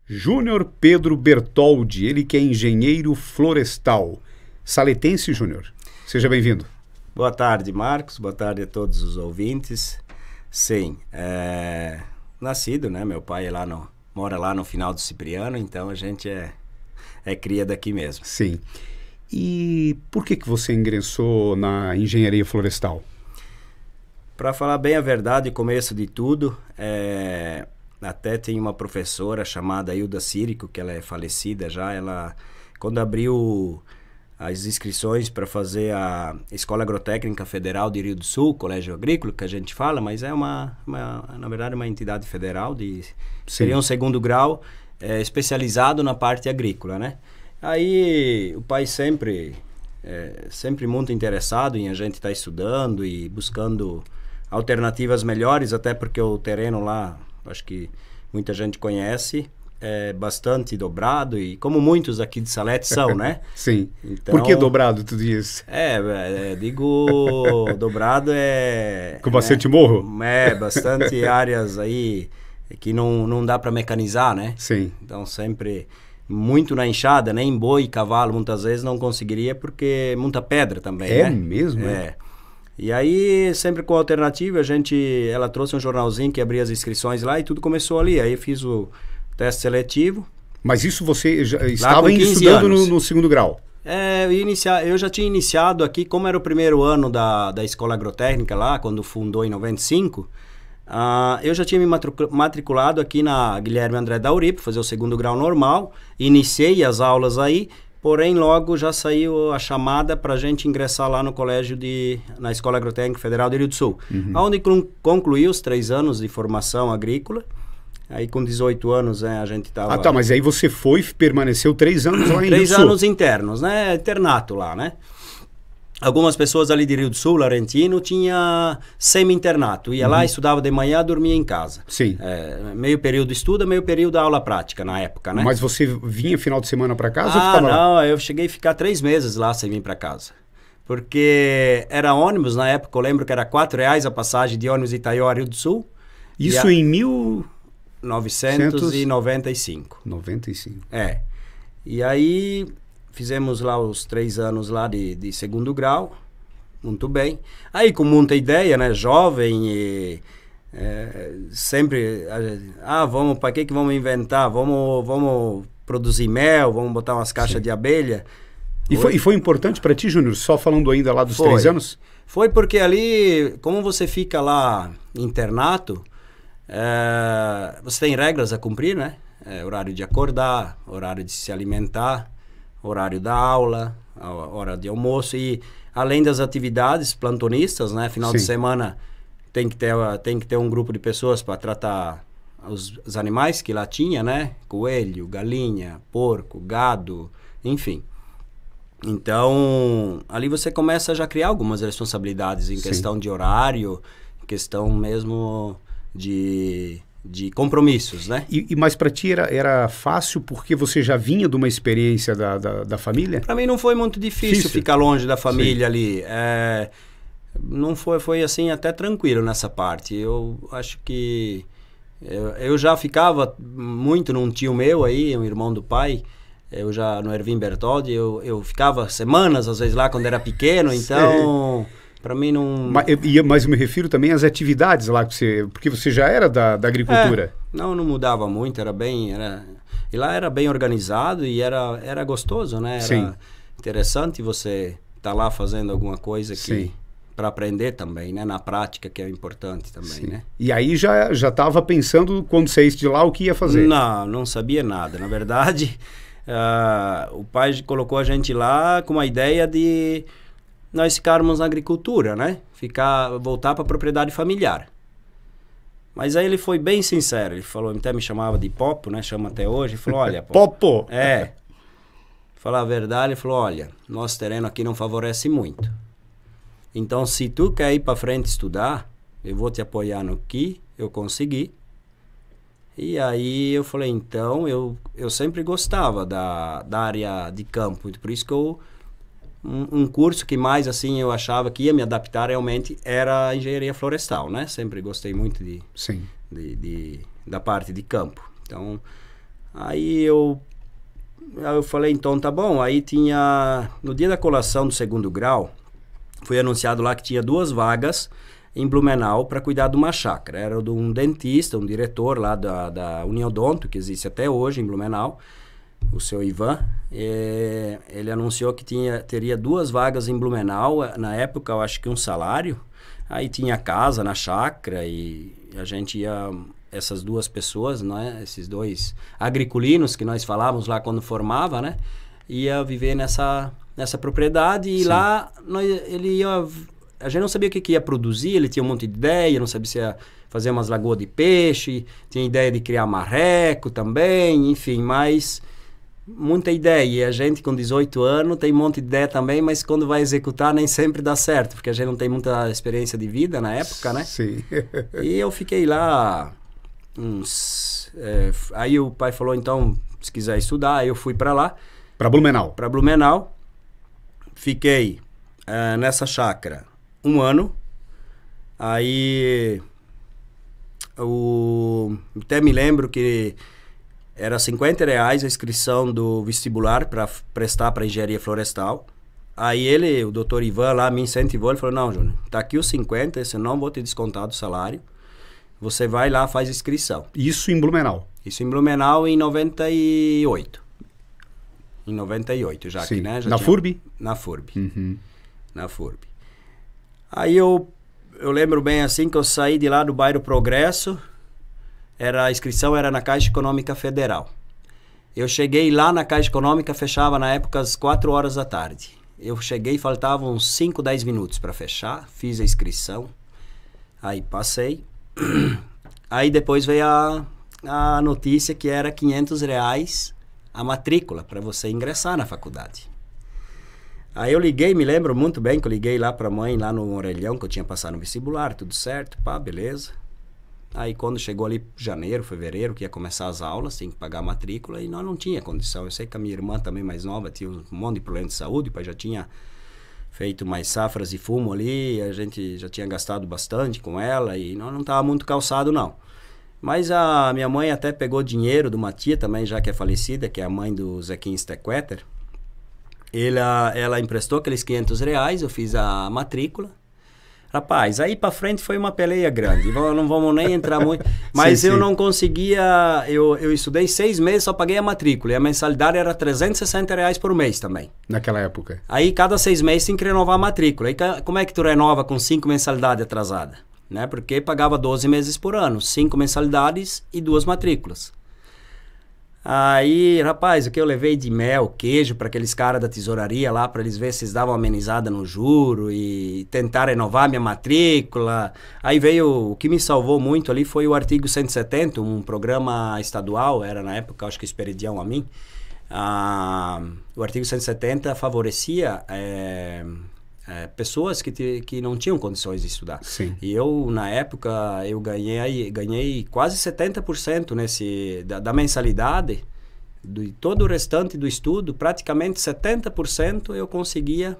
Júnior Pedro Bertoldi, ele que é engenheiro florestal. Saletense, Júnior. Seja bem-vindo. Boa tarde, Marcos. Boa tarde a todos os ouvintes. Sim, nascido, né? Meu pai mora lá no final do Cipriano, então a gente é cria daqui mesmo. Sim. E por que você ingressou na engenharia florestal? Para falar bem a verdade, começo de tudo, até tem uma professora chamada Hilda Círico, que ela é falecida já, quando abriu as inscrições para fazer a Escola Agrotécnica Federal de Rio do Sul, Colégio Agrícola, que a gente fala, mas é na verdade uma entidade federal, seria um segundo grau, especializado na parte agrícola, né? Aí o pai sempre muito interessado em a gente estar estudando e buscando alternativas melhores, até porque o terreno lá, acho que muita gente conhece, é bastante dobrado, e como muitos aqui de Salete são, né? Sim. Então, por que dobrado, tu diz? Digo, dobrado com bastante morro? Bastante áreas aí que não dá para mecanizar, né? Sim. Então sempre muito na enxada, nem boi e cavalo muitas vezes não conseguiria, porque muita pedra também, né? É mesmo? E aí, sempre com alternativa, ela trouxe um jornalzinho que abria as inscrições lá e tudo começou ali. Aí eu fiz o teste seletivo. Mas isso você já estava estudando no segundo grau? Eu já tinha iniciado aqui, como era o primeiro ano da Escola Agrotécnica lá, quando fundou em 95, eu já tinha me matriculado aqui na Guilherme André da Uripe, fazer o segundo grau normal, iniciei as aulas aí, porém logo já saiu a chamada para a gente ingressar lá no colégio na Escola Agrotécnica Federal de Rio do Sul, onde concluí os 3 anos de formação agrícola. Aí com 18 anos, a gente estava... Ah, tá, mas aí você permaneceu 3 anos lá em Rio do Sul. 3 anos internos, né? Internato lá, né? Algumas pessoas ali de Rio do Sul, Laurentino, tinha semi-internato. Ia lá, estudava de manhã, dormia em casa. Sim. Meio período estuda, meio período aula prática na época, né? Mas você vinha final de semana para casa ou ficava não, lá? Eu cheguei a ficar 3 meses lá sem vir para casa. Porque era ônibus, na época eu lembro que era R$4 a passagem de ônibus Itaió a Rio do Sul. Isso em 1995. 95. E aí fizemos lá os 3 anos lá de segundo grau, muito bem. Aí com muita ideia, né, jovem e sempre, para que vamos inventar? Vamos produzir mel, vamos botar umas caixas de abelha. E foi importante para ti, Júnior, só falando ainda lá dos 3 anos? Foi porque ali, como você fica lá internato, você tem regras a cumprir, né? Horário de acordar, horário de se alimentar, horário da aula, hora de almoço, e além das atividades plantonistas, né? Final de semana tem que ter um grupo de pessoas para tratar os animais que lá tinha, né? Coelho, galinha, porco, gado, enfim. Então, ali você começa a já criar algumas responsabilidades em questão de horário, questão mesmo de compromissos, né? Mas para ti era fácil porque você já vinha de uma experiência da família? Para mim não foi muito difícil ficar longe da família ali. Não foi assim, até tranquilo nessa parte. Eu acho que eu já ficava muito num tio meu aí, um irmão do pai, no Ervin Bertoldi, eu ficava semanas às vezes lá quando era pequeno, então... Para mim não... Mas eu me refiro também às atividades lá, porque você já era da agricultura. Não mudava muito, e lá era bem organizado e era gostoso, né? Era interessante você estar lá fazendo alguma coisa para aprender também, né? Na prática, que é importante também, né? E aí já estava pensando, quando saísse de lá, o que ia fazer? Não sabia nada. Na verdade, o pai colocou a gente lá com a ideia de nós ficarmos na agricultura, né? Voltar para a propriedade familiar. Mas aí ele foi bem sincero, ele falou, até me chamava de Popo, né? Chama até hoje, ele falou, olha... Popo! Falar a verdade, ele falou, olha, nosso terreno aqui não favorece muito. Então, se tu quer ir para frente estudar, eu vou te apoiar no que eu conseguir. E aí eu falei, então, eu sempre gostava da área de campo, por isso que um curso que mais assim eu achava que ia me adaptar realmente era a engenharia florestal, né? Sempre gostei muito da parte de campo. Então, Aí eu falei, então tá bom. Aí tinha, no dia da colação do 2º grau, foi anunciado lá que tinha 2 vagas em Blumenau para cuidar de uma chácara. Era de um dentista, um diretor lá da Uniodonto, que existe até hoje em Blumenau, o seu Ivan. Ele anunciou que teria 2 vagas em Blumenau, na época eu acho que um salário. Aí tinha casa na chácara e a gente ia, essas 2 pessoas, né, esses 2 agriculinos que nós falávamos lá quando formava, né, ia viver nessa propriedade. E sim, lá ele ia, a gente não sabia o que ia produzir, ele tinha um monte de ideia, não sabia se ia fazer umas lagoas de peixe, tinha ideia de criar marreco também, enfim, mas muita ideia. E a gente com 18 anos tem um monte de ideia também, mas quando vai executar nem sempre dá certo, porque a gente não tem muita experiência de vida na época, né? Sim. E eu fiquei lá aí o pai falou, então, se quiser estudar, aí eu fui para lá. Para Blumenau? Para Blumenau. Fiquei nessa chácara 1 ano. Aí até me lembro que era R$50 a inscrição do vestibular para prestar para engenharia florestal. Aí o doutor Ivan lá me incentivou, ele falou, não, Júnior, tá aqui os 50, eu não vou te descontar do salário, você vai lá, faz inscrição. Isso em Blumenau? Isso em Blumenau em 98. Em 98 já. Sim. Aqui, né? Já na FURB? Na FURB. Uhum. Na FURB. Aí eu lembro bem assim que eu saí de lá do bairro Progresso, a inscrição era na Caixa Econômica Federal. Eu cheguei lá na Caixa Econômica, fechava na época às 4 horas da tarde. Eu cheguei, faltavam uns 5, 10 minutos para fechar, fiz a inscrição, aí passei. Aí depois veio a notícia que era R$500 a matrícula para você ingressar na faculdade. Aí eu liguei, me lembro muito bem que eu liguei lá para a mãe, lá no Orelhão, que eu tinha passado no vestibular, tudo certo, pá, beleza. Aí quando chegou ali janeiro, fevereiro, que ia começar as aulas, tinha que pagar a matrícula e nós não tinha condição. Eu sei que a minha irmã também mais nova tinha um monte de problema de saúde, o pai já tinha feito mais safras de fumo ali, a gente já tinha gastado bastante com ela e nós não estava muito calçado não. Mas a minha mãe até pegou dinheiro de uma tia também, já que é falecida, que é a mãe do Zequinha Steckwetter. Ela emprestou aqueles R$500, eu fiz a matrícula. Rapaz, aí pra frente foi uma peleia grande, não vamos nem entrar muito, mas sim, eu não conseguia, eu estudei 6 meses, só paguei a matrícula, e a mensalidade era R$360 por mês também. Naquela época? Aí cada 6 meses tem que renovar a matrícula, aí como é que tu renova com 5 mensalidades atrasadas? Né? Porque pagava 12 meses por ano, 5 mensalidades e 2 matrículas. Aí, rapaz, o que eu levei de mel, queijo para aqueles caras da tesouraria lá, para eles verem se eles davam uma amenizada no juro e tentar renovar minha matrícula. Aí veio, o que me salvou muito ali foi o artigo 170, um programa estadual, era na época, acho que Esperidião a mim. O artigo 170 favorecia pessoas que não tinham condições de estudar. Sim. E eu, na época, eu ganhei quase 70% da mensalidade, de todo o restante do estudo, praticamente 70% eu conseguia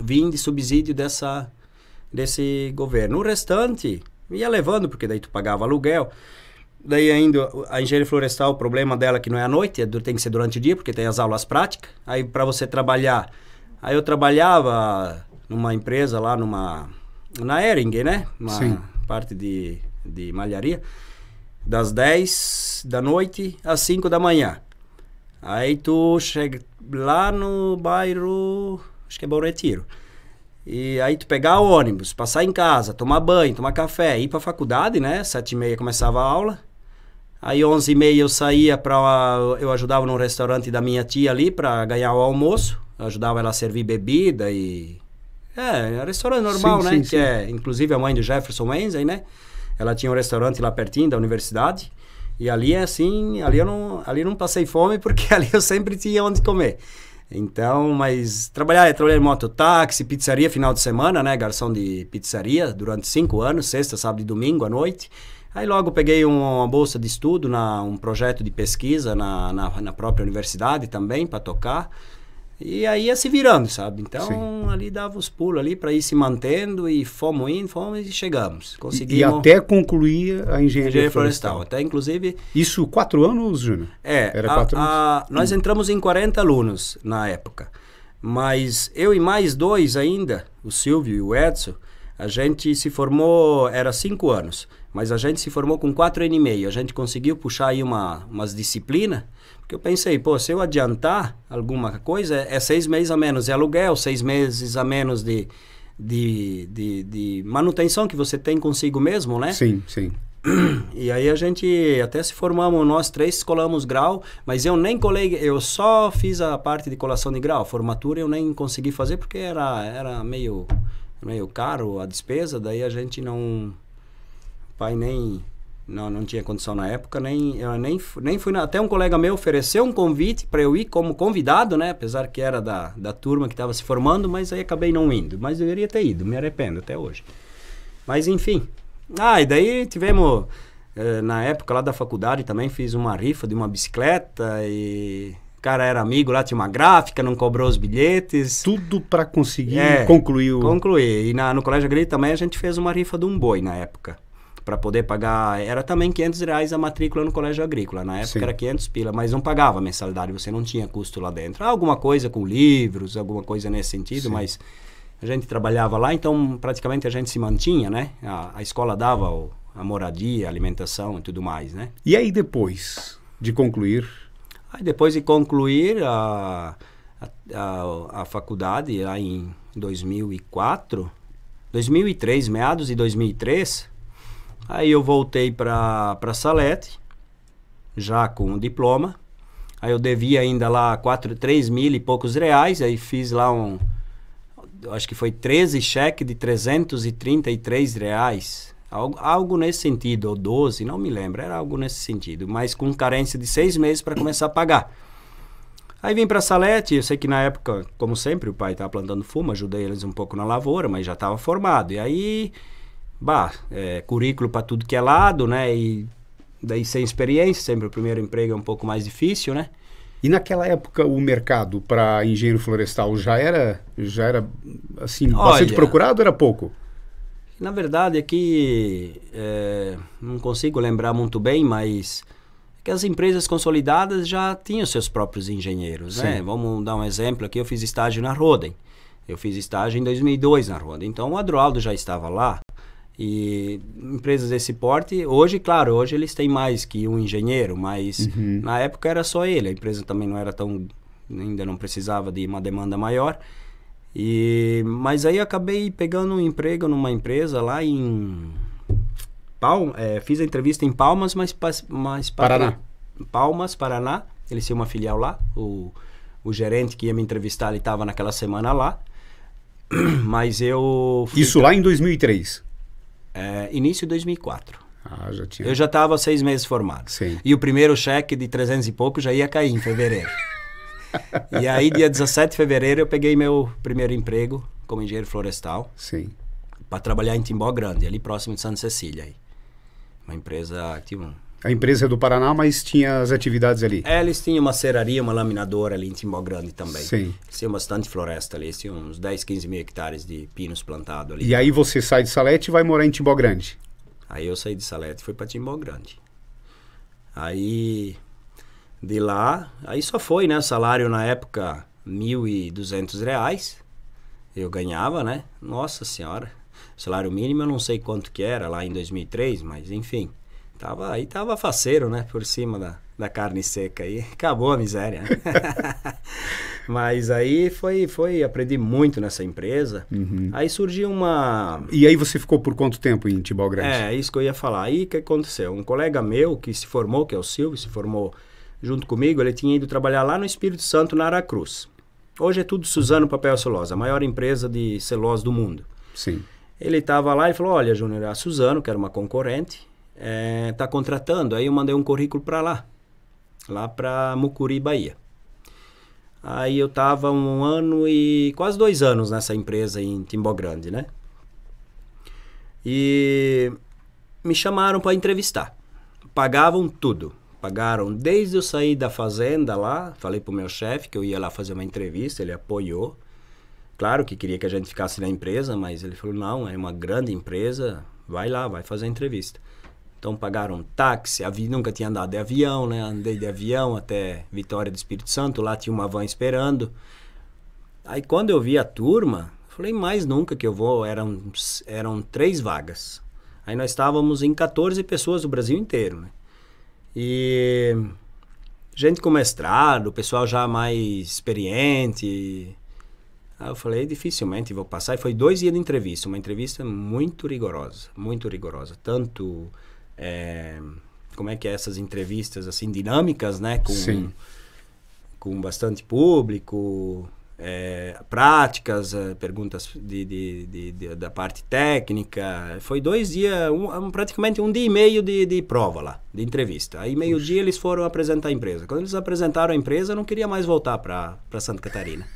vir de subsídio desse governo. O restante ia levando, porque daí tu pagava aluguel. Daí ainda a engenharia florestal, o problema dela é que não é à noite, tem que ser durante o dia, porque tem as aulas práticas. Aí para você trabalhar... Aí eu trabalhava numa empresa lá na Hering, né? Uma parte de malharia, das 10 da noite às 5 da manhã. Aí tu chega lá no bairro, acho que é Bom Retiro. E aí tu pegar o ônibus, passar em casa, tomar banho, tomar café, ir pra faculdade, né? 7h30 começava a aula. Aí 11h30 eu saía eu ajudava no restaurante da minha tia ali para ganhar o almoço. Eu ajudava ela a servir bebida e... restaurante normal, sim, né? Sim. É, inclusive a mãe do Jefferson Wenzel, né? Ela tinha um restaurante lá pertinho da universidade. E ali é assim, ali eu não passei fome porque ali eu sempre tinha onde comer. Então, mas trabalhei em mototáxi, pizzaria final de semana, né? Garçom de pizzaria durante 5 anos, sexta, sábado e domingo à noite. Aí logo peguei uma bolsa de estudo, um projeto de pesquisa na própria universidade também para tocar. E aí ia se virando, sabe? Então, Sim. ali dava os pulos ali para ir se mantendo e fomos indo, fomos e chegamos. E Conseguimos até concluir a engenharia engenharia florestal. florestal. Até, inclusive... Isso 4 anos, Júnior? Era 4 anos? Nós entramos em 40 alunos na época. Mas eu e mais 2 ainda, o Silvio e o Edson, a gente se formou, era 5 anos, mas a gente se formou com 4 anos e meio. A gente conseguiu puxar aí umas disciplinas, porque eu pensei, pô, se eu adiantar alguma coisa, é 6 meses a menos de aluguel, 6 meses a menos de manutenção que você tem consigo mesmo, né? Sim, sim. E aí a gente até se formamos, nós 3 colamos grau, mas eu nem colei, eu só fiz a parte de colação de grau. Formatura eu nem consegui fazer porque era meio caro a despesa, daí a gente não... O pai não tinha condição na época, eu nem fui... Até um colega meu ofereceu um convite para eu ir como convidado, né? Apesar que era da turma que estava se formando, mas aí acabei não indo. Mas eu deveria ter ido, me arrependo até hoje. Mas enfim... e daí tivemos, na época lá da faculdade também fiz uma rifa de uma bicicleta e o cara era amigo lá, tinha uma gráfica, não cobrou os bilhetes. Tudo para conseguir concluir o... Concluir. E no Colégio Agrícola também a gente fez uma rifa de um boi na época, para poder pagar, era também R$500 a matrícula no Colégio Agrícola, na época era 500 pila, mas não pagava mensalidade, você não tinha custo lá dentro. Alguma coisa com livros, alguma coisa nesse sentido, mas... A gente trabalhava lá, então praticamente a gente se mantinha, né? A escola dava a moradia, a alimentação e tudo mais, né? E aí depois de concluir? Aí depois de concluir a faculdade, lá em 2003, meados de 2003, aí eu voltei para Salete, já com o diploma. Aí eu devia ainda lá 3 mil e poucos reais, aí fiz lá acho que foi 13 cheques de R$333, algo nesse sentido, ou 12, não me lembro, era algo nesse sentido, mas com carência de 6 meses para começar a pagar. Aí vim para Salete, eu sei que na época, como sempre, o pai estava plantando fumo, ajudei eles um pouco na lavoura, mas já estava formado. E aí, currículo para tudo que é lado, né? E daí sem experiência, sempre o primeiro emprego é um pouco mais difícil, né? E naquela época o mercado para engenheiro florestal já era assim, bastante procurado ou era pouco? Na verdade aqui, não consigo lembrar muito bem, mas que as empresas consolidadas já tinham seus próprios engenheiros, né? Vamos dar um exemplo aqui, eu fiz estágio na Roden. Eu fiz estágio em 2002 na Roden, então o Adroaldo já estava lá. E empresas desse porte, hoje eles têm mais que um engenheiro, mas na época era só ele, a empresa também não era ainda não precisava de uma demanda maior, mas aí acabei pegando um emprego numa empresa lá em fiz a entrevista em Palmas, mas Paraná. Palmas, Paraná, eles tinham uma filial lá, o gerente que ia me entrevistar, ele estava naquela semana lá, mas eu... Isso lá em 2003? Início de 2004. Já tinha... Eu já estava 6 meses formado. Sim. E o primeiro cheque de 300 e pouco já ia cair em fevereiro. E aí, dia 17 de fevereiro, eu peguei meu primeiro emprego como engenheiro florestal. Sim. Para trabalhar em Timbó Grande, ali próximo de Santa Cecília. Aí. Uma empresa... A empresa é do Paraná, mas tinha as atividades ali. Eles tinham uma serraria, uma laminadora ali em Timbó Grande também. Sim. Eles tinham bastante floresta ali. Eles tinham uns 10, 15 mil hectares de pinos plantados ali. E aí você sai de Salete e vai morar em Timbó Grande? Aí eu saí de Salete e fui para Timbó Grande. Aí, de lá, aí só foi, né? Salário na época, R$1.200. Eu ganhava, né? Nossa Senhora. Salário mínimo eu não sei quanto que era lá em 2003, mas enfim... Tava faceiro, né? Por cima da carne seca aí. Acabou a miséria. Mas aí aprendi muito nessa empresa. Aí surgiu uma... E aí você ficou por quanto tempo em Timbó Grande? É isso que eu ia falar. Aí o que aconteceu? Um colega meu que se formou, que é o Silvio, se formou junto comigo, ele tinha ido trabalhar lá no Espírito Santo, na Aracruz. Hoje é tudo Suzano Papel Celulose, a maior empresa de celulose do mundo. Sim. Ele estava lá e falou, olha, Júnior, a Suzano, que era uma concorrente... tá contratando, aí eu mandei um currículo para lá para Mucuri, Bahia. Aí eu tava 1 ano e quase 2 anos nessa empresa em Timbó Grande, né? E me chamaram para entrevistar. Pagavam tudo. Pagaram desde eu sair da fazenda lá, falei pro meu chefe que eu ia lá fazer uma entrevista, ele apoiou. Claro que queria que a gente ficasse na empresa, mas ele falou, não, é uma grande empresa, vai lá, vai fazer a entrevista. Então pagaram táxi, nunca tinha andado de avião, né? Andei de avião até Vitória do Espírito Santo, lá tinha uma van esperando. Aí quando eu vi a turma, falei, mais nunca que eu vou, eram 3 vagas. Aí nós estávamos em 14 pessoas do Brasil inteiro, né? E gente com mestrado, pessoal já mais experiente. Aí eu falei, dificilmente vou passar. E foi 2 dias de entrevista, uma entrevista muito rigorosa, muito rigorosa. Tanto, como é que é essas entrevistas, assim, dinâmicas, né? Com bastante público, práticas, perguntas da parte técnica. Foi 2 dias, praticamente 1 dia e meio de prova lá, de entrevista. Aí meio-dia eles foram apresentar a empresa. Quando eles apresentaram a empresa, eu não queria mais voltar para Santa Catarina.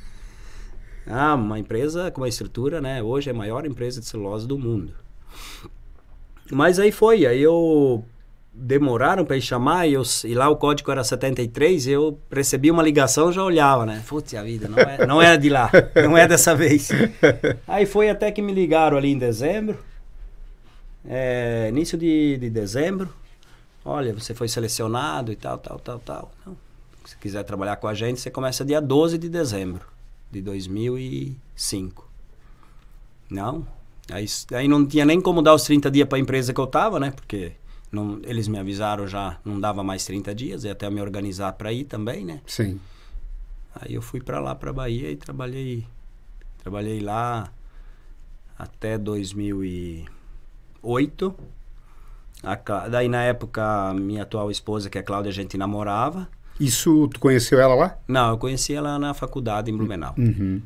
Uma empresa com uma estrutura, né? Hoje é a maior empresa de celulose do mundo. Mas aí demoraram para ir chamar e lá o código era 73, eu recebi uma ligação, já olhava, né? Putz, a vida, não era de lá, não é dessa vez. Aí foi até que me ligaram ali em dezembro, início de dezembro, olha, você foi selecionado e tal. Não, se quiser trabalhar com a gente, você começa dia 12 de dezembro de 2005. Não, aí não tinha nem como dar os 30 dias para a empresa que eu tava, né? Porque eles me avisaram já, não dava mais 30 dias, e até me organizar para ir também, né? Sim. Aí eu fui para lá, para Bahia, e trabalhei lá até 2008. Daí na época, minha atual esposa, que é a Cláudia, a gente namorava. Isso, tu conheceu ela lá? Não, eu conheci ela na faculdade em Blumenau. Uhum.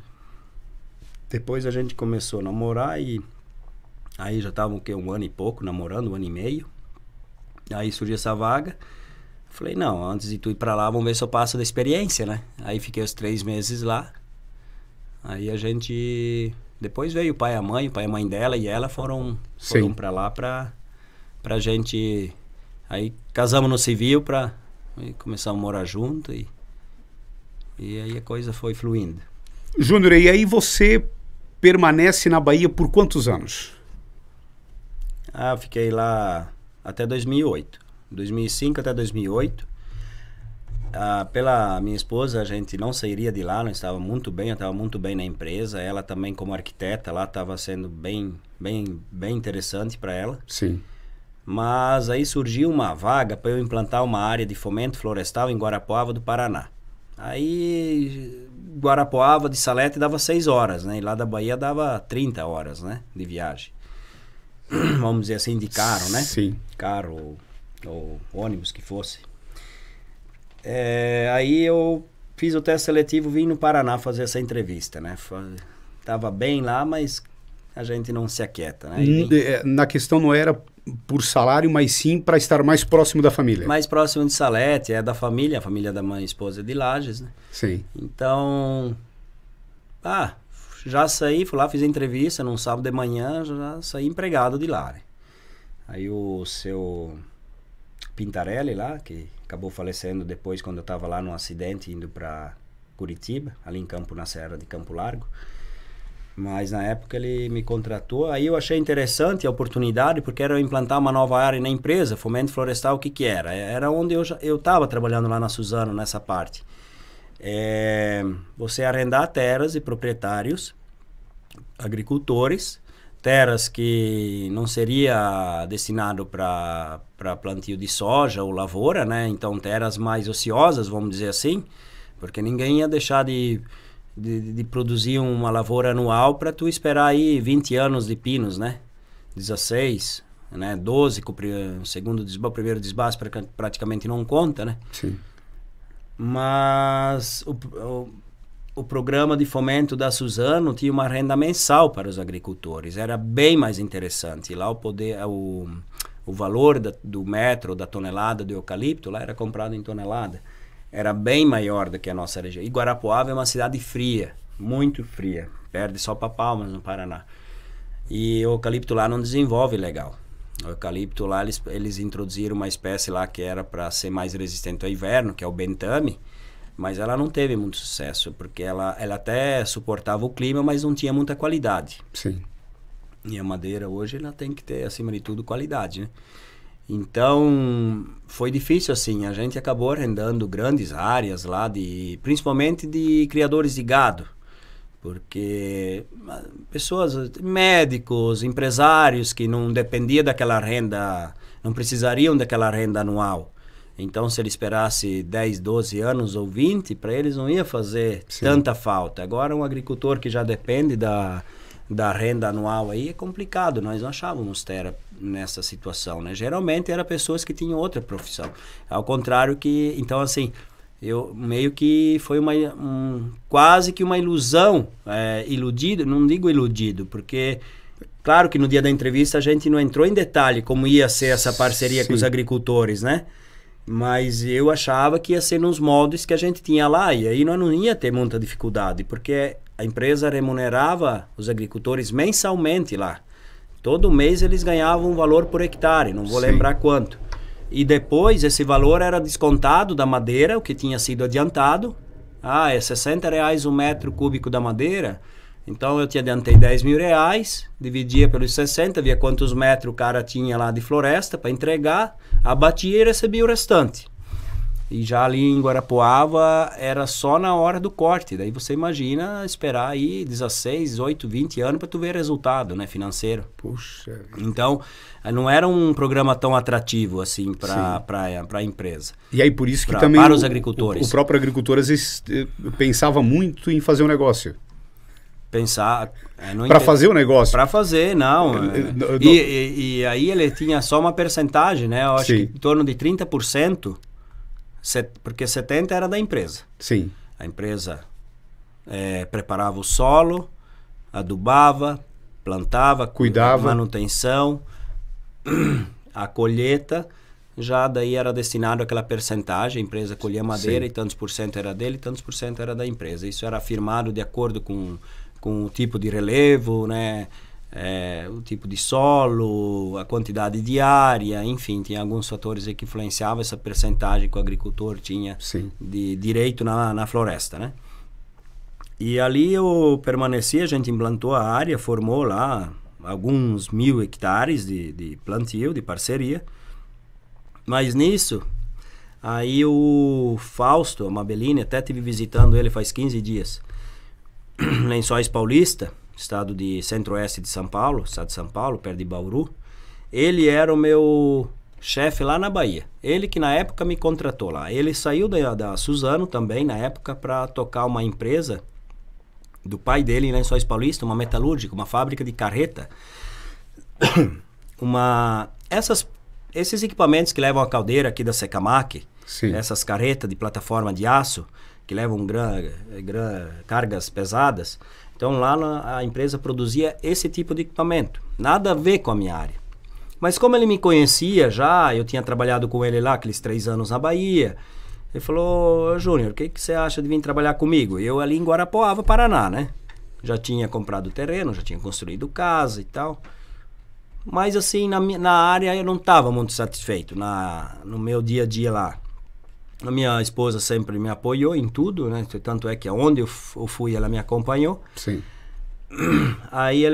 Depois a gente começou a namorar e aí já estavam 1 ano e pouco namorando, 1 ano e meio. Aí surgiu essa vaga. Falei, não, antes de tu ir pra lá, vamos ver se eu passo da experiência, né? Aí fiquei os 3 meses lá. Aí a gente... Depois veio o pai e a mãe dela e ela foram pra lá pra gente... Aí casamos no civil e começamos a morar junto e aí a coisa foi fluindo. Júnior, e aí você permanece na Bahia por quantos anos? Fiquei lá até 2008. 2005 até 2008. Pela minha esposa, a gente não sairia de lá, nós estávamos muito bem, eu estava muito bem na empresa. Ela também, como arquiteta, lá estava sendo bem interessante para ela. Sim. Mas aí surgiu uma vaga para eu implantar uma área de fomento florestal em Guarapuava do Paraná. Aí, Guarapuava de Salete dava 6 horas, né? E lá da Bahia dava 30 horas, né? De viagem. Vamos dizer assim, de carro, né? Sim. Carro ou ônibus que fosse. Aí eu fiz o teste seletivo, vim no Paraná fazer essa entrevista, né? Tava bem lá, mas a gente não se aquieta, né? Na questão não era por salário, mas sim para estar mais próximo da família. Mais próximo de Salete, da família, a família da minha esposa é de Lages, né? Sim. Então, já saí, fui lá, fiz a entrevista num sábado de manhã, já saí empregado de lá, né? Aí o seu Pintarelli lá, que acabou falecendo depois quando eu estava lá num acidente indo para Curitiba, ali na Serra de Campo Largo. Mas na época ele me contratou, aí eu achei interessante a oportunidade, porque era implantar uma nova área na empresa, fomento florestal. O que era? Era onde eu estava trabalhando lá na Suzano, nessa parte. Você arrendar terras e proprietários, agricultores, terras que não seria destinado para plantio de soja ou lavoura, né? Então terras mais ociosas, vamos dizer assim, porque ninguém ia deixar de produzir uma lavoura anual para tu esperar aí 20 anos de pinos, né? 16, né? 12 com o primeiro desbaste praticamente não conta, né? Sim. Mas o programa de fomento da Suzano tinha uma renda mensal para os agricultores, era bem mais interessante. Lá o valor do metro, da tonelada de eucalipto, lá era comprado em tonelada. Era bem maior do que a nossa região. E Guarapuava é uma cidade fria, muito fria. Perde só para Palmas, no Paraná. E o eucalipto lá não desenvolve legal. O eucalipto lá, eles introduziram uma espécie lá que era para ser mais resistente ao inverno, que é o bentame, mas ela não teve muito sucesso, porque ela até suportava o clima, mas não tinha muita qualidade. Sim. E a madeira hoje ela tem que ter, acima de tudo, qualidade, né? Então, foi difícil assim, a gente acabou arrendando grandes áreas lá, principalmente de criadores de gado. Porque pessoas, médicos, empresários que não dependiam daquela renda, não precisariam daquela renda anual. Então, se ele esperasse 10, 12 anos ou 20, para eles não ia fazer tanta falta. Agora, um agricultor que já depende da renda anual aí é complicado. Nós não achávamos terra nessa situação, né? Geralmente, eram pessoas que tinham outra profissão. Ao contrário que... Então, assim... Eu meio que foi quase que uma ilusão, iludido, não digo iludido, porque claro que no dia da entrevista a gente não entrou em detalhe como ia ser essa parceria com os agricultores, né? Mas eu achava que ia ser nos moldes que a gente tinha lá, e aí nós não ia ter muita dificuldade, porque a empresa remunerava os agricultores mensalmente lá. Todo mês eles ganhavam um valor por hectare, não vou lembrar quanto. E depois esse valor era descontado da madeira, o que tinha sido adiantado. É R$60 um metro cúbico da madeira. Então eu te adiantei R$10.000, dividia pelos 60, via quantos metros o cara tinha lá de floresta para entregar, abatia e recebia o restante. E já ali em Guarapuava era só na hora do corte. Daí você imagina esperar aí 16, 18, 20 anos para tu ver resultado, né, financeiro. Puxa. Então, não era um programa tão atrativo assim para a empresa. E aí por isso que também para os agricultores. O próprio agricultor às vezes pensava muito em fazer um negócio. Para fazer o negócio. Para fazer, não. E aí ele tinha só uma percentagem, né? Eu acho que em torno de 30%. Porque 70% era da empresa. Sim. A empresa preparava o solo, adubava, plantava, cuidava, manutenção, a colheita, já daí era destinado àquela percentagem, a empresa colhia madeira e tantos por cento era dele, tantos por cento era da empresa. Isso era firmado de acordo com o tipo de relevo, né? O tipo de solo, a quantidade de área, enfim, tinha alguns fatores que influenciavam essa percentagem que o agricultor tinha de direito na floresta, né? E ali eu permaneci, a gente implantou a área, formou lá alguns 1.000 hectares de plantio, de parceria, mas nisso, aí o Fausto, a Mabelini, até estive visitando ele faz 15 dias, Lençóis Paulista, estado de centro-oeste de São Paulo, estado de São Paulo, perto de Bauru. Ele era o meu chefe lá na Bahia. Ele que na época me contratou lá. Ele saiu da Suzano também na época para tocar uma empresa do pai dele em Lençóis Paulista, uma metalúrgica, uma fábrica de carreta. Esses equipamentos que levam a caldeira aqui da Secamac, essas carretas de plataforma de aço, que levam cargas pesadas. Então lá a empresa produzia esse tipo de equipamento, nada a ver com a minha área. Mas como ele me conhecia já, eu tinha trabalhado com ele lá aqueles 3 anos na Bahia, ele falou: Júnior, o que você acha de vir trabalhar comigo? Eu ali em Guarapuava, Paraná, né? Já tinha comprado terreno, já tinha construído casa e tal. Mas assim, na área eu não estava muito satisfeito, no meu dia a dia lá. A minha esposa sempre me apoiou em tudo, né? Tanto é que aonde eu fui, ela me acompanhou. Sim. Aí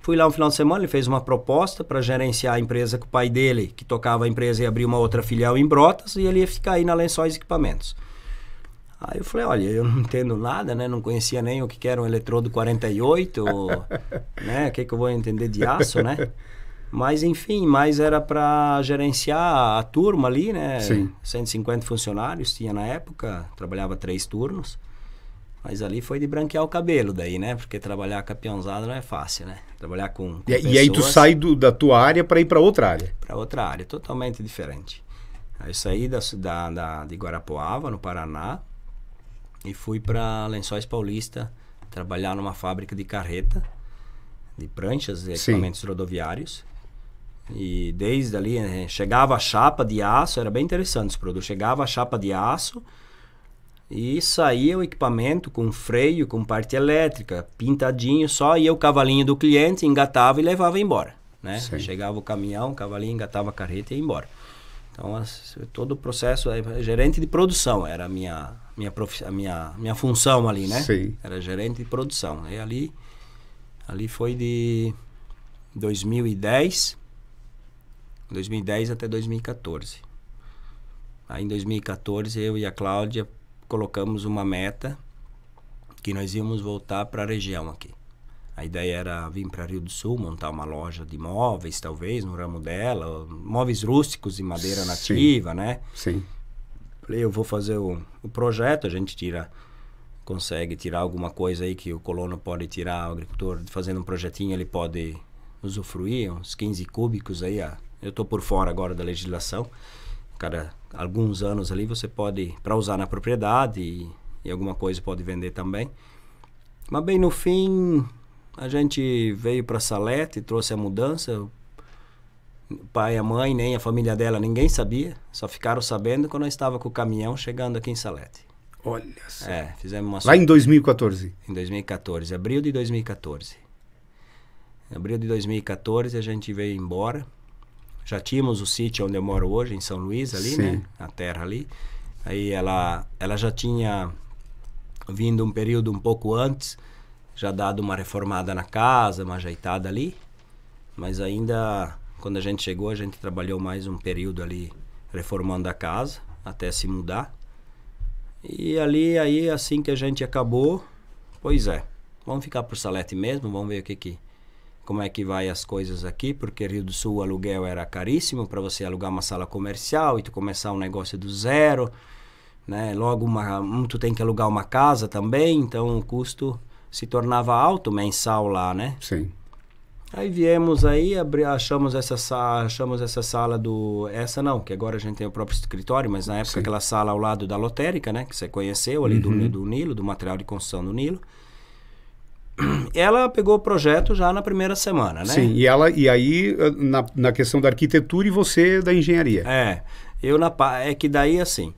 fui lá um final de semana, ele fez uma proposta para gerenciar a empresa com o pai dele, que tocava a empresa e abrir uma outra filial em Brotas, e ele ia ficar aí na Lençóis Equipamentos. Aí eu falei: olha, eu não entendo nada, né? Não conhecia nem o que era um eletrodo 48, né? O que eu vou entender de aço, né? Mas enfim, era para gerenciar a turma ali, né? 150 funcionários tinha na época, trabalhava 3 turnos. Mas ali foi de branquear o cabelo daí, né? Porque trabalhar com a peãozada não é fácil, né? Trabalhar com e aí tu sai da tua área para ir para outra área? Para outra área, totalmente diferente. Aí saí de Guarapuava, no Paraná, e fui para Lençóis Paulista trabalhar numa fábrica de carreta, de pranchas e equipamentos rodoviários. E desde ali, chegava a chapa de aço, era bem interessante esse produto. Chegava a chapa de aço e saía o equipamento com freio, com parte elétrica, pintadinho, só ia o cavalinho do cliente, engatava e levava embora. né? Sim. Chegava o caminhão, o cavalinho engatava a carreta e ia embora. Então, todo o processo, gerente de produção era a minha função ali, né? Sim. Era gerente de produção. E ali foi de 2010 até 2014. Aí em 2014 eu e a Cláudia colocamos uma meta que nós íamos voltar para a região aqui. A ideia era vir para Rio do Sul, montar uma loja de móveis, talvez, no ramo dela, móveis rústicos de madeira nativa, né? Sim. Falei, eu vou fazer o projeto, a gente consegue tirar alguma coisa aí que o colono pode tirar, o agricultor fazendo um projetinho, ele pode usufruir, uns 15 cúbicos aí, eu estou por fora agora da legislação, alguns anos ali você pode, para usar na propriedade e alguma coisa pode vender também. Mas bem no fim, a gente veio para Salete, trouxe a mudança, o pai, a mãe, nem a família dela, ninguém sabia, só ficaram sabendo quando eu estava com o caminhão chegando aqui em Salete. Olha só. Fizemos uma... Lá em 2014? Em 2014, abril de 2014. Em abril de 2014 a gente veio embora. Já tínhamos o sítio onde eu moro hoje, em São Luís, ali, Sim. né? A terra ali. Aí ela já tinha vindo um período um pouco antes, já dado uma reformada na casa, uma ajeitada ali. Mas ainda, quando a gente chegou, a gente trabalhou mais um período ali reformando a casa, até se mudar. E ali, aí, assim que a gente acabou, vamos ficar por Salete mesmo, vamos ver como é que vai as coisas aqui, porque Rio do Sul o aluguel era caríssimo para você alugar uma sala comercial e tu começar um negócio do zero, né? Logo tu tem que alugar uma casa também, então o custo se tornava alto mensal lá, né? Sim. Aí viemos aí, achamos essa sala essa não, que agora a gente tem o próprio escritório, mas na época Sim. aquela sala ao lado da lotérica, né? Que você conheceu ali do Nilo, do material de construção do Nilo. Ela pegou o projeto já na primeira semana, né? Sim, e aí na questão da arquitetura e você da engenharia. É que daí assim,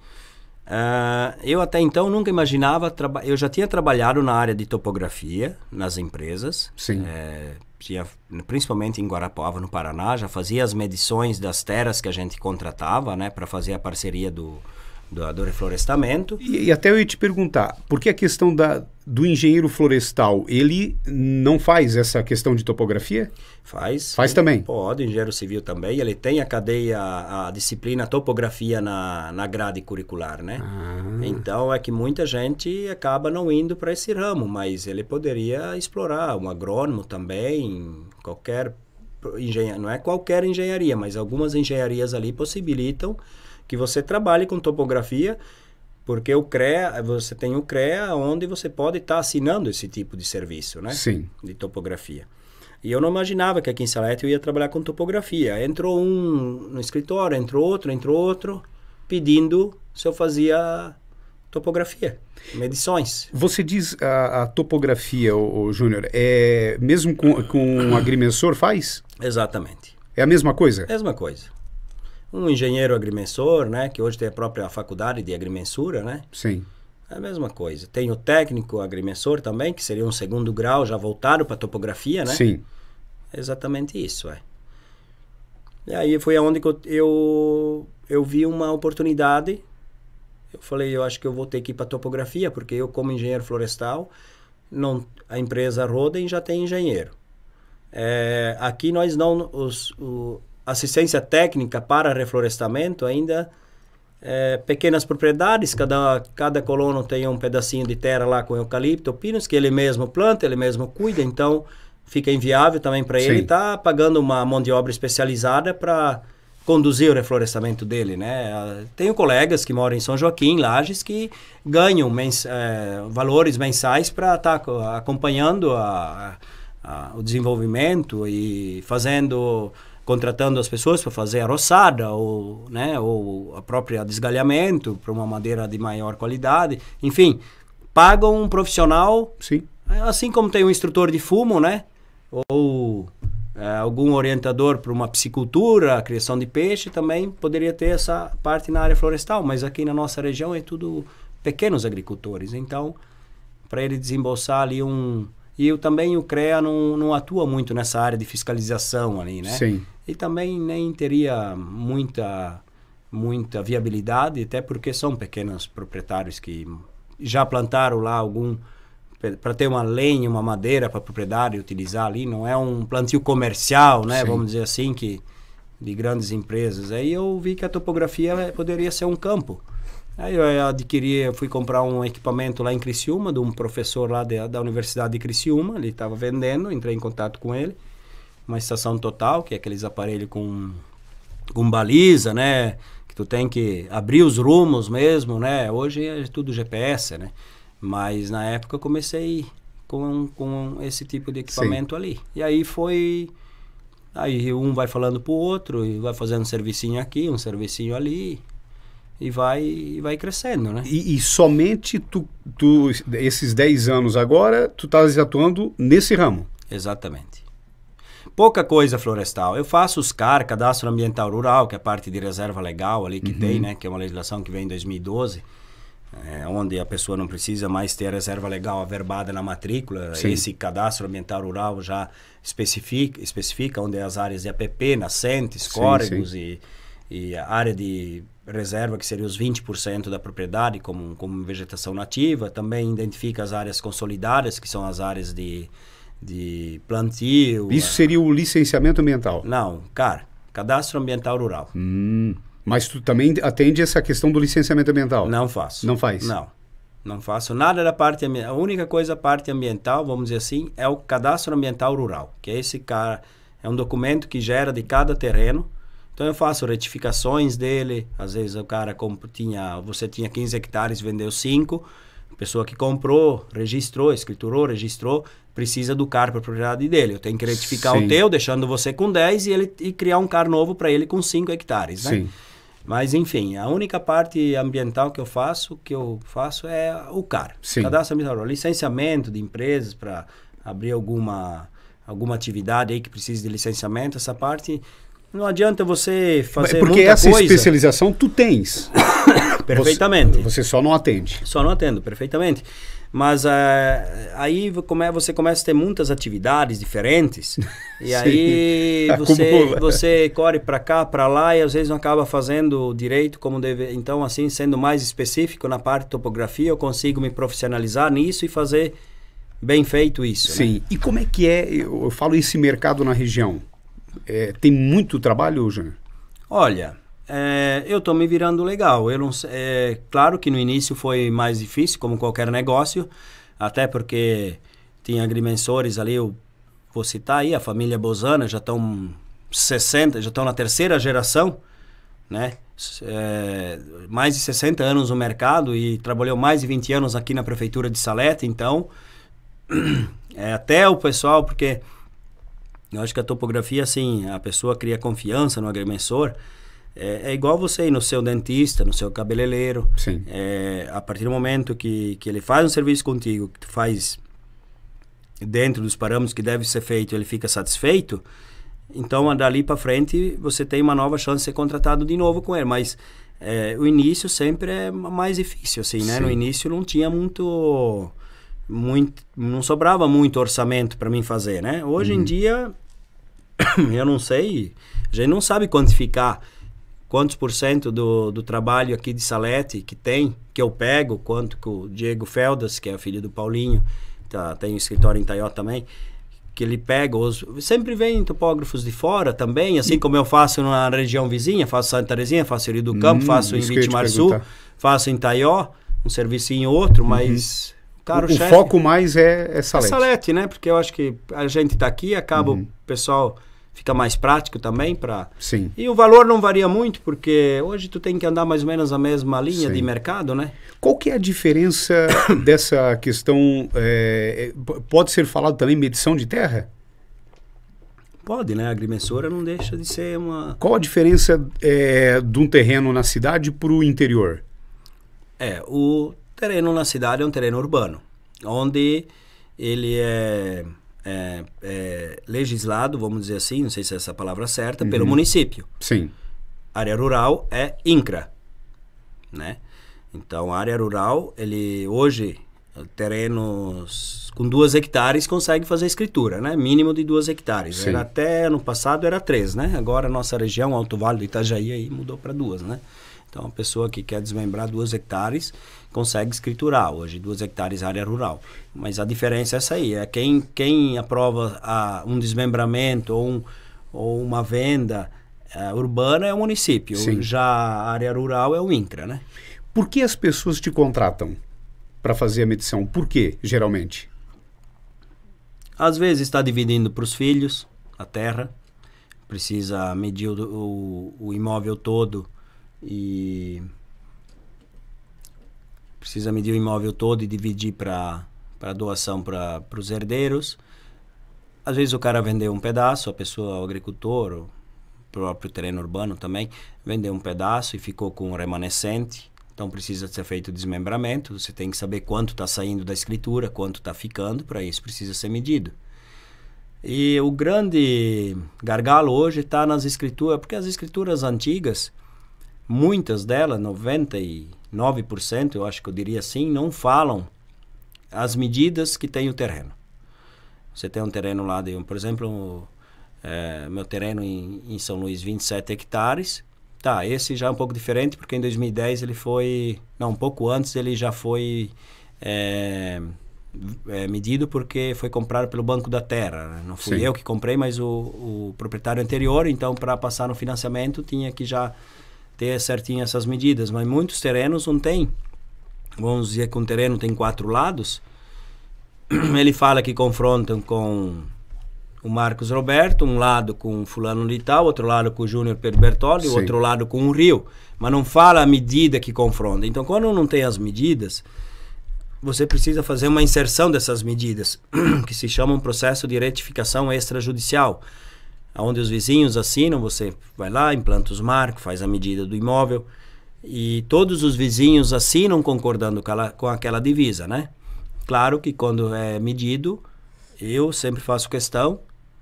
eu até então nunca imaginava, eu já tinha trabalhado na área de topografia, nas empresas. Sim. Principalmente em Guarapuava, no Paraná, já fazia as medições das terras que a gente contratava, né? Para fazer a parceria do reflorestamento. E até eu ia te perguntar, por que a questão do engenheiro florestal, ele não faz essa questão de topografia? Faz. Faz também? Pode, engenheiro civil também. Ele tem a disciplina topografia na grade curricular, né? Então é que muita gente acaba não indo para esse ramo, mas ele poderia explorar um agrônomo também, não é qualquer engenharia, mas algumas engenharias ali possibilitam que você trabalhe com topografia, porque você tem o CREA onde você pode estar assinando esse tipo de serviço, né? Sim. De topografia. E eu não imaginava que aqui em Salete eu ia trabalhar com topografia. Entrou um no escritório, entrou outro, pedindo se eu fazia topografia, medições. Você diz a topografia, o Júnior, mesmo com um agrimensor faz? Exatamente. É a mesma coisa? Mesma coisa. Um engenheiro agrimensor, né, que hoje tem a própria faculdade de agrimensura, né? Sim. É a mesma coisa. Tem o técnico agrimensor também, que seria um segundo grau já voltado para topografia, né? Sim. É exatamente isso, E aí foi aonde que eu vi uma oportunidade. Eu falei, eu acho que eu vou ter que ir para topografia, porque eu, como engenheiro florestal, a empresa Roden já tem engenheiro. Aqui nós não... assistência técnica para reflorestamento ainda pequenas propriedades, cada colono tem um pedacinho de terra lá com eucalipto, pinos, que ele mesmo planta, ele mesmo cuida, então fica inviável também para ele estar pagando uma mão de obra especializada para conduzir o reflorestamento dele, né? Tenho colegas que moram em São Joaquim, Lages, que ganham valores mensais para estar acompanhando o desenvolvimento e contratando as pessoas para fazer a roçada ou a própria desgalhamento para uma madeira de maior qualidade. Enfim, pagam um profissional, assim como tem um instrutor de fumo, né? Ou algum orientador para uma piscicultura, criação de peixe, também poderia ter essa parte na área florestal, mas aqui na nossa região é tudo pequenos agricultores. Então, para ele desembolsar ali E também o CREA não atua muito nessa área de fiscalização ali, né? Sim. E também nem teria muita viabilidade, até porque são pequenos proprietários que já plantaram lá para ter uma lenha, uma madeira para a propriedade utilizar ali, não é um plantio comercial, né? Vamos dizer assim, de grandes empresas. Aí eu vi que a topografia poderia ser um campo. Aí eu fui comprar um equipamento lá em Criciúma, de um professor lá da Universidade de Criciúma, ele estava vendendo, entrei em contato com ele, uma estação total, que é aqueles aparelhos com baliza, né? Que tu tem que abrir os rumos mesmo, né? Hoje é tudo GPS, né? Mas na época eu comecei com esse tipo de equipamento ali. E aí aí um vai falando pro outro, e vai fazendo um servicinho aqui, um servicinho ali, e vai crescendo, né? E somente esses 10 anos agora, tu estás atuando nesse ramo? Exatamente. Pouca coisa florestal. Eu faço os CAR, Cadastro Ambiental Rural, que é a parte de reserva legal ali que tem, né? Que é uma legislação que vem em 2012, onde a pessoa não precisa mais ter a reserva legal averbada na matrícula. Sim. Esse Cadastro Ambiental Rural já especifica onde é as áreas de APP, nascentes, córregos e a área de reserva, que seria os 20% da propriedade como vegetação nativa. Também identifica as áreas consolidadas, que são as áreas de plantio. Isso seria o licenciamento ambiental? Não, Cadastro Ambiental Rural. Mas tu também atende essa questão do licenciamento ambiental? Não faço. Não faz? Não faço nada da parte ambiental. A única coisa, a parte ambiental, vamos dizer assim, é o Cadastro Ambiental Rural, que é é um documento que gera de cada terreno. Então eu faço retificações dele. Às vezes o cara você tinha 15 hectares, vendeu 5. A pessoa que comprou, registrou, escriturou, registrou, precisa do CAR para a propriedade dele. Eu tenho que retificar o teu, deixando você com 10 e criar um CAR novo para ele com 5 hectares, né? Sim. Mas, enfim, a única parte ambiental que eu faço é o CAR. Sim. Cadastro Ambiental, licenciamento de empresas para abrir alguma atividade aí que precise de licenciamento, essa parte... Não adianta você fazer porque muita essa coisa. Especialização tu tens. Perfeitamente. Você só não atende. Só não atendo, perfeitamente. Mas aí você começa a ter muitas atividades diferentes. E aí você corre para cá, para lá, e às vezes não acaba fazendo direito como deve. Então, assim, sendo mais específico na parte de topografia, eu consigo me profissionalizar nisso e fazer bem feito isso. Sim. Né? E como é que eu falo esse mercado na região? Tem muito trabalho, Júnior? Olha, eu estou me virando legal. Eu não, claro que no início foi mais difícil, como qualquer negócio, até porque tinha agrimensores ali, eu vou citar aí, a família Bozana, já estão na terceira geração, né? Mais de 60 anos no mercado e trabalhou mais de 20 anos aqui na prefeitura de Salete, então até o pessoal, porque... Eu acho que a topografia, assim, a pessoa cria confiança no agrimensor. É igual você ir no seu dentista, no seu cabeleireiro. Sim. A partir do momento que ele faz um serviço contigo, que tu faz dentro dos parâmetros que deve ser feito, ele fica satisfeito, então dali para frente você tem uma nova chance de ser contratado de novo com ele. Mas o início sempre é mais difícil, assim, né? Sim. No início não tinha não sobrava muito orçamento para mim fazer, né? Hoje em dia, eu não sei, a gente não sabe quantificar quantos % do trabalho aqui de Salete que eu pego, quanto que o Diego Feldas, que é o filho do Paulinho, tem um escritório em Taió também, que ele pega, sempre vem topógrafos de fora também, assim como eu faço na região vizinha, faço Santa Terezinha, faço Rio do Campo, faço em Vitimarçu, faço em Taió, um servicinho outro, mas... O foco mais é Salete. É Salete, né? Porque eu acho que a gente está aqui, acaba o pessoal fica mais prático também para... Sim. E o valor não varia muito, porque hoje tu tem que andar mais ou menos a mesma linha de mercado, né? Qual que é a diferença dessa questão? Pode ser falado também medição de terra? Pode, né? A agrimensora não deixa de ser uma... Qual a diferença de um terreno na cidade para o interior? O terreno na cidade é um terreno urbano, onde ele é legislado, vamos dizer assim, não sei se é essa a palavra certa, pelo município. Sim. Área rural é INCRA, né? Então, a área rural, hoje, terrenos com 2 hectares consegue fazer escritura, né? Mínimo de 2 hectares. Era até ano passado era 3, né? Agora a nossa região, Alto Vale do Itajaí, aí mudou para 2, né? Então a pessoa que quer desmembrar 2 hectares consegue escriturar hoje, 2 hectares área rural. Mas a diferença é essa aí, é quem aprova um desmembramento ou uma venda urbana é o município. Sim. Já a área rural é o INCRA, né? Por que as pessoas te contratam para fazer a medição? Por quê, geralmente? Às vezes está dividindo para os filhos a terra, precisa medir o imóvel todo e dividir para doação para os herdeiros. Às vezes o cara vendeu um pedaço, a pessoa, o agricultor, o próprio terreno urbano também, vendeu um pedaço e ficou com o remanescente. Então precisa ser feito o desmembramento, você tem que saber quanto está saindo da escritura, quanto está ficando, para isso precisa ser medido. E o grande gargalo hoje está nas escrituras, porque as escrituras antigas, muitas delas, 99%, eu acho que eu diria assim, não falam as medidas que tem o terreno. Você tem um terreno lá, por exemplo, meu terreno em São Luís, 27 hectares, tá, esse já é um pouco diferente, porque em 2010 ele foi... Não, um pouco antes ele já foi medido porque foi comprado pelo Banco da Terra. Não fui eu que comprei, mas o proprietário anterior, então para passar no financiamento tinha que já ter certinho essas medidas. Mas muitos terrenos não tem. Vamos dizer que um terreno tem 4 lados, ele fala que confrontam com o Marcos Roberto, um lado com o fulano de tal, outro lado com o Júnior Pedro Bertolli, outro lado com o Rio, mas não fala a medida que confronta. Então, quando não tem as medidas, você precisa fazer uma inserção dessas medidas, que se chama um processo de retificação extrajudicial, onde os vizinhos assinam, você vai lá, implanta os marcos, faz a medida do imóvel, e todos os vizinhos assinam concordando com aquela divisa, né? Claro que quando é medido, eu sempre faço questão,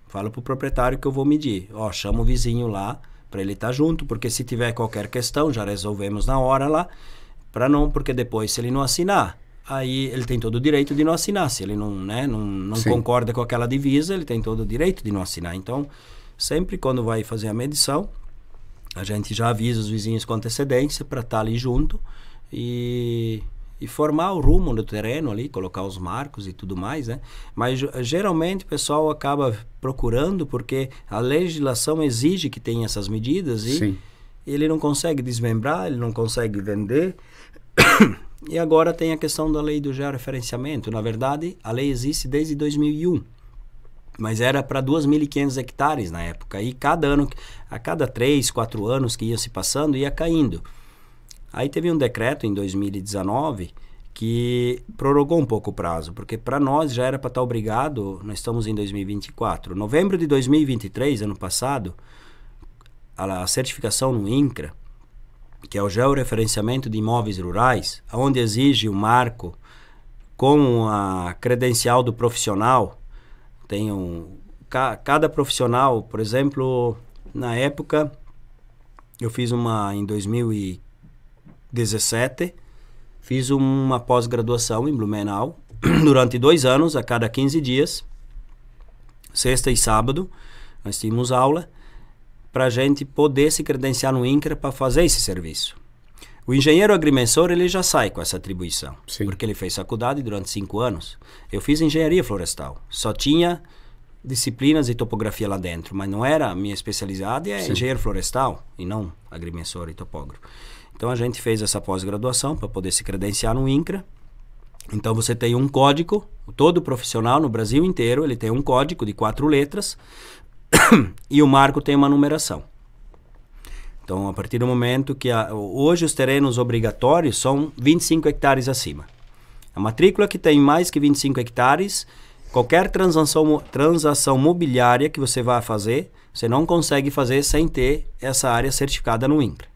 falo para o proprietário que eu vou medir. Ó, chama o vizinho lá para ele estar junto, porque se tiver qualquer questão, já resolvemos na hora lá, porque depois se ele não assinar, aí ele tem todo o direito de não assinar. Se ele não concorda com aquela divisa, ele tem todo o direito de não assinar. Então, sempre quando vai fazer a medição, a gente já avisa os vizinhos com antecedência para estar ali junto e formar o rumo do terreno ali, colocar os marcos e tudo mais, né? Mas geralmente o pessoal acaba procurando porque a legislação exige que tenha essas medidas e ele não consegue desmembrar, ele não consegue vender. E agora tem a questão da lei do georreferenciamento. Na verdade, a lei existe desde 2001, mas era para 2.500 hectares na época. E a cada 3, 4 anos que ia se passando, ia caindo. Aí teve um decreto em 2019 que prorrogou um pouco o prazo, porque para nós já era para estar obrigado, nós estamos em 2024. Novembro de 2023, ano passado, a certificação no INCRA, que é o georreferenciamento de imóveis rurais, onde exige o marco com a credencial do profissional. Cada profissional, por exemplo, na época, eu fiz em 2017, fiz uma pós-graduação em Blumenau, durante 2 anos, a cada 15 dias, sexta e sábado, nós tínhamos aula, para a gente poder se credenciar no INCRA para fazer esse serviço. O engenheiro agrimensor, ele já sai com essa atribuição, porque ele fez faculdade durante 5 anos. Eu fiz engenharia florestal, só tinha disciplinas de topografia lá dentro, mas não era a minha especialidade, engenheiro florestal e não agrimensor e topógrafo. Então a gente fez essa pós-graduação para poder se credenciar no INCRA. Então você tem um código, todo profissional no Brasil inteiro, ele tem um código de 4 letras e o marco tem uma numeração. Então, a partir do momento que hoje os terrenos obrigatórios são 25 hectares acima. A matrícula que tem mais que 25 hectares, qualquer transação mobiliária que você vá fazer, você não consegue fazer sem ter essa área certificada no INCRA.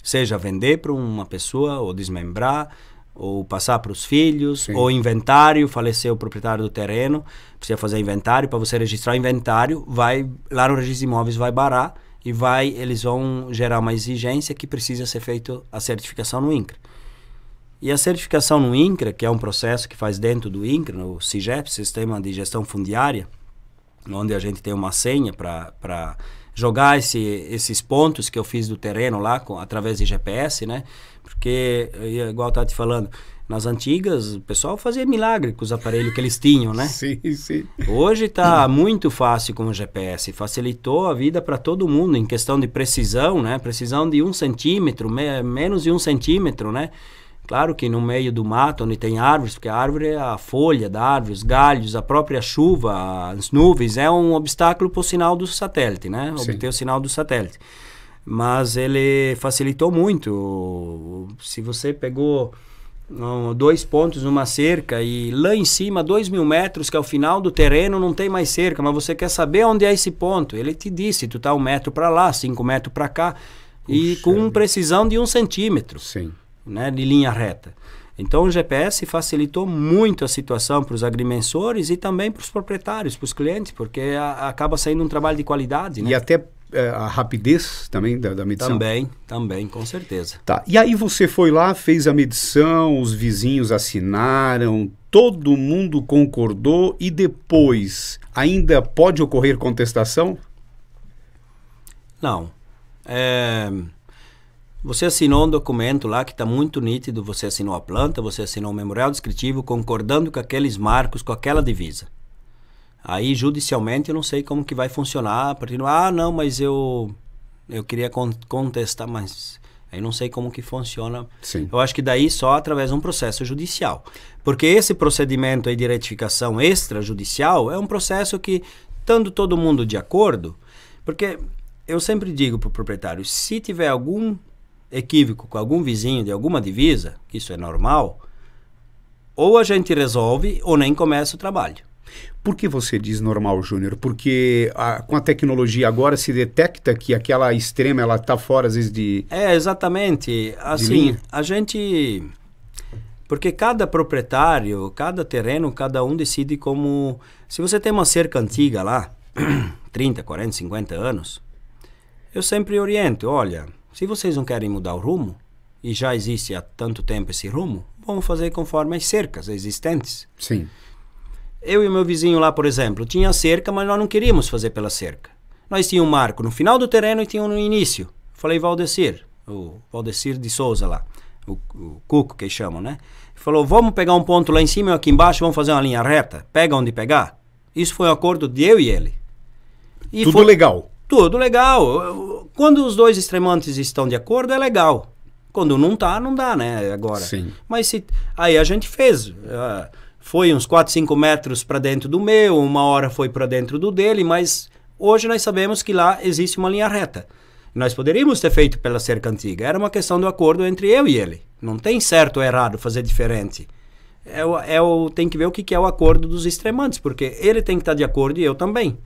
Seja vender para uma pessoa, ou desmembrar, ou passar para os filhos, ou inventário, faleceu o proprietário do terreno, precisa fazer inventário, para você registrar o inventário, vai lá no registro de imóveis, vai barar, e eles vão gerar uma exigência que precisa ser feita a certificação no INCRA. E a certificação no INCRA, que é um processo que faz dentro do INCRA, no SIGEP, Sistema de Gestão Fundiária, onde a gente tem uma senha para jogar esses pontos que eu fiz do terreno lá através de GPS, né? Porque, igual eu estava te falando, nas antigas o pessoal fazia milagre com os aparelhos que eles tinham, né? Sim, sim. Hoje está muito fácil com o GPS, facilitou a vida para todo mundo em questão de precisão, né? Precisão de 1 centímetro, menos de 1 centímetro, né? Claro que no meio do mato, onde tem árvores, porque a árvore é a folha da árvore, os galhos, a própria chuva, as nuvens, é um obstáculo para o sinal do satélite, né? Sim. Obter o sinal do satélite. Mas ele facilitou muito. Se você pegou 2 pontos numa cerca e lá em cima, 2.000 metros, que é o final do terreno, não tem mais cerca, mas você quer saber onde é esse ponto. Ele te disse, tu tá 1 metro para lá, 5 metros para cá, e com precisão de 1 centímetro. Sim. Né, de linha reta. Então o GPS facilitou muito a situação para os agrimensores e também para os proprietários, para os clientes, porque acaba saindo um trabalho de qualidade. Né? E até a rapidez também da medição? Também, com certeza. Tá. E aí você foi lá, fez a medição, os vizinhos assinaram, todo mundo concordou e depois ainda pode ocorrer contestação? Não. Você assinou um documento lá que está muito nítido, você assinou a planta, você assinou o memorial descritivo concordando com aqueles marcos, com aquela divisa. Aí, judicialmente, eu não sei como que vai funcionar. A partir do, não, mas eu queria contestar, mas aí não sei como que funciona. Sim. Eu acho que daí só através de um processo judicial. Porque esse procedimento aí de retificação extrajudicial é um processo que, estando todo mundo de acordo, porque eu sempre digo para o proprietário, se tiver algum equívoco com algum vizinho de alguma divisa, que isso é normal, ou a gente resolve ou nem começa o trabalho. Por que você diz normal, Júnior? Porque com a tecnologia agora se detecta que aquela extrema ela está fora às vezes de... Exatamente. Assim, a gente... Porque cada proprietário, cada terreno, cada um decide como... Se você tem uma cerca antiga lá, 30, 40, 50 anos, eu sempre oriento, olha... Se vocês não querem mudar o rumo, e já existe há tanto tempo esse rumo, vamos fazer conforme as cercas existentes. Sim. Eu e o meu vizinho lá, por exemplo, tinha cerca, mas nós não queríamos fazer pela cerca. Nós tínhamos um marco no final do terreno e tinha um no início. Falei, o Valdecir de Souza lá, o Cuco que chamam, né? Falou, vamos pegar um ponto lá em cima e aqui embaixo, vamos fazer uma linha reta, pega onde pegar. Isso foi um acordo de eu e ele. E tudo legal. Tudo legal. Quando os dois extremantes estão de acordo, é legal. Quando não tá, não dá, né? Agora. Sim. Mas aí a gente fez. Foi uns 4, 5 metros para dentro do meu, 1 hora foi para dentro do dele, mas hoje nós sabemos que lá existe uma linha reta. Nós poderíamos ter feito pela cerca antiga. Era uma questão do acordo entre eu e ele. Não tem certo ou errado fazer diferente. Tem que ver o que é o acordo dos extremantes, porque ele tem que estar de acordo e eu também.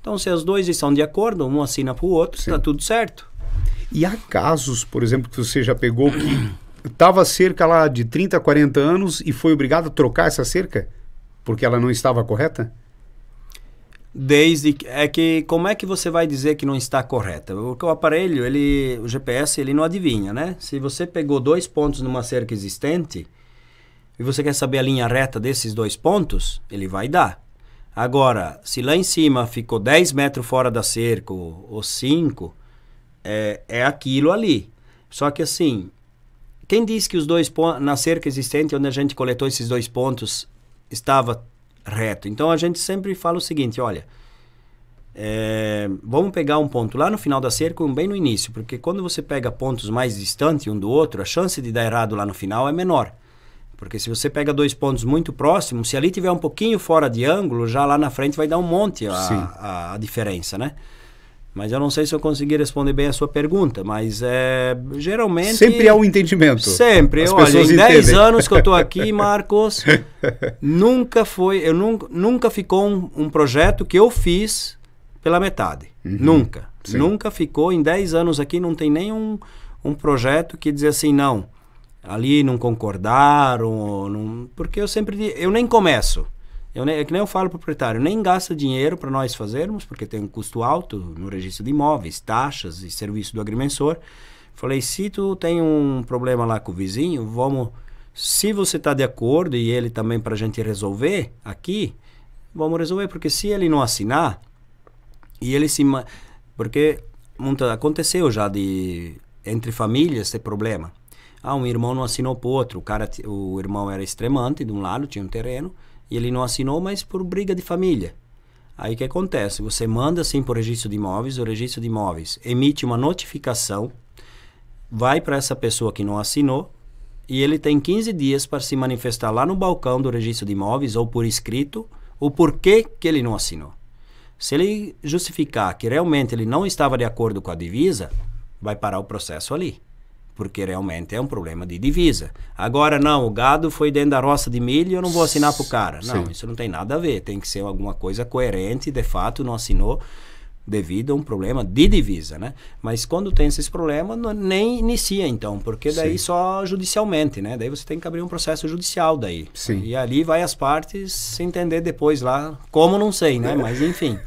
Então, se os dois estão de acordo, um assina para o outro, está tudo certo. E há casos, por exemplo, que você já pegou que estava cerca lá de 30, 40 anos e foi obrigado a trocar essa cerca porque ela não estava correta? Como é que você vai dizer que não está correta? Porque o aparelho, o GPS, ele não adivinha, né? Se você pegou 2 pontos numa cerca existente e você quer saber a linha reta desses 2 pontos, ele vai dar. Agora, se lá em cima ficou 10 metros fora da cerca ou 5, é aquilo ali. Só que assim, quem disse que os 2 pontos, na cerca existente onde a gente coletou esses 2 pontos, estava reto? Então a gente sempre fala o seguinte, olha, vamos pegar um ponto lá no final da cerca e um bem no início, porque quando você pega pontos mais distantes um do outro, a chance de dar errado lá no final é menor. Porque se você pega 2 pontos muito próximos, se ali tiver um pouquinho fora de ângulo, já lá na frente vai dar um monte a diferença, né? Mas eu não sei se eu consegui responder bem a sua pergunta, mas geralmente... Sempre há um entendimento. Sempre. Olha, em 10 anos que eu estou aqui, Marcos, nunca ficou um projeto que eu fiz pela metade. Uhum. Nunca. Sim. Nunca ficou. Em 10 anos aqui não tem nenhum um projeto que diz assim, não... Ali não concordaram, porque eu nem começo. É que nem eu falo para o proprietário, nem gasta dinheiro para nós fazermos, porque tem um custo alto no registro de imóveis, taxas e serviço do agrimensor. Falei, se tu tem um problema lá com o vizinho, vamos Se você está de acordo e ele também para a gente resolver aqui, vamos resolver, porque se ele não assinar e ele se... Porque aconteceu já entre famílias esse problema. Um irmão não assinou para o outro, o irmão era extremante de um lado, tinha um terreno, e ele não assinou, mas por briga de família. Aí o que acontece? Você manda assim para o registro de imóveis, o registro de imóveis emite uma notificação, vai para essa pessoa que não assinou, e ele tem 15 dias para se manifestar lá no balcão do registro de imóveis, ou por escrito, o porquê que ele não assinou. Se ele justificar que realmente ele não estava de acordo com a divisa, vai parar o processo ali. Porque realmente é um problema de divisa. Agora não, o gado foi dentro da roça de milho e eu não vou assinar para o cara. Não, isso não tem nada a ver. Tem que ser alguma coisa coerente, de fato não assinou devido a um problema de divisa, né? Mas quando tem esses problemas, nem inicia então, porque daí só judicialmente, né? Daí você tem que abrir um processo judicial daí. Sim. E ali vai as partes se entender depois lá, como não sei, né? Mas enfim...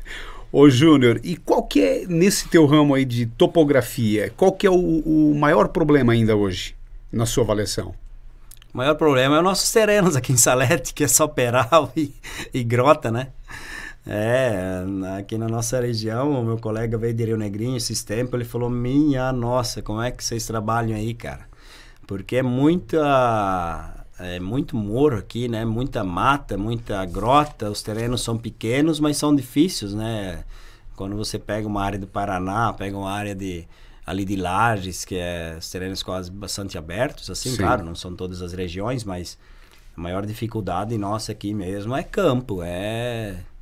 Ô Júnior, e qual que é, nesse teu ramo aí de topografia, qual que é o maior problema ainda hoje, na sua avaliação? O maior problema é os nossos terrenos aqui em Salete, que é só peral e grota, né? Aqui na nossa região, o meu colega veio de Rio Negrinho esses tempos, ele falou, minha nossa, como é que vocês trabalham aí, cara? Porque é muito morro aqui, né? Muita mata, muita grota, os terrenos são pequenos, mas são difíceis, né? Quando você pega uma área do Paraná, pega uma área ali de Lages, que é os terrenos quase bastante abertos, assim, claro, não são todas as regiões, mas a maior dificuldade nossa aqui mesmo é campo,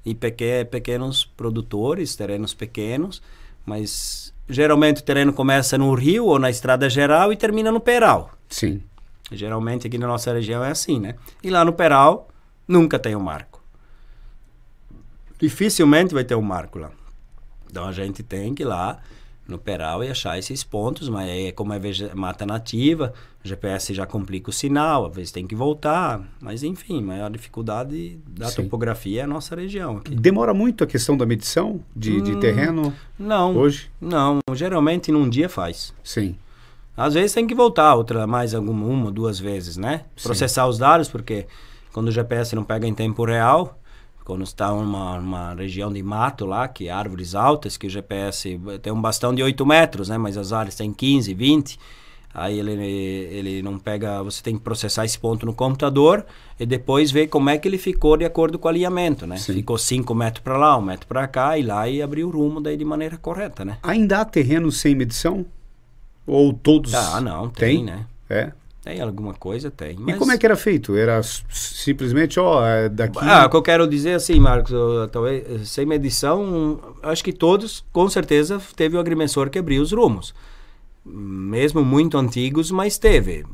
e pequenos produtores, terrenos pequenos, mas geralmente o terreno começa no rio ou na estrada geral e termina no peral. Sim. Geralmente aqui na nossa região é assim, né? E lá no peral nunca tem um marco. Dificilmente vai ter um marco lá. Então a gente tem que ir lá no peral e achar esses pontos, mas aí como é mata nativa, o GPS já complica o sinal, às vezes tem que voltar, mas enfim, a maior dificuldade da topografia é a nossa região aqui. Demora muito a questão da medição de terreno hoje? Não, geralmente num dia faz. Sim. Às vezes tem que voltar uma ou duas vezes, né? Processar os dados, porque quando o GPS não pega em tempo real, quando está numa região de mato lá, que é árvores altas, que o GPS tem um bastão de 8 metros, né? Mas as áreas têm 15, 20, aí ele não pega, você tem que processar esse ponto no computador e depois ver como é que ele ficou de acordo com o alinhamento, né? Sim. Ficou 5 metros para lá, 1 metro para cá, e lá e abrir o rumo daí de maneira correta, né? Ainda há terrenos sem medição? Ou todos? Não, tem, né? Tem alguma coisa, tem. Mas... E como é que era feito? Era simplesmente, daqui... o que eu quero dizer assim, Marcos, talvez sem medição, acho que todos, com certeza, teve o agrimensor que abriu os rumos. Mesmo muito antigos, mas teve.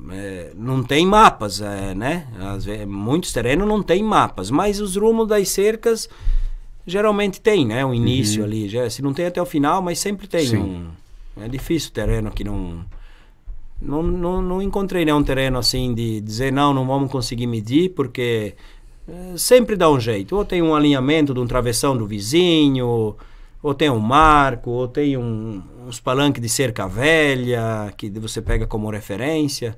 Não tem mapas, né? Muitos terrenos não tem mapas, mas os rumos das cercas geralmente tem, né? O início ali, se não tem até o final, mas sempre tem É difícil o terreno que não encontrei nenhum terreno assim de dizer não vamos conseguir medir, porque sempre dá um jeito. Ou tem um alinhamento de um travessão do vizinho, ou tem um marco, ou tem uns palanques de cerca velha que você pega como referência.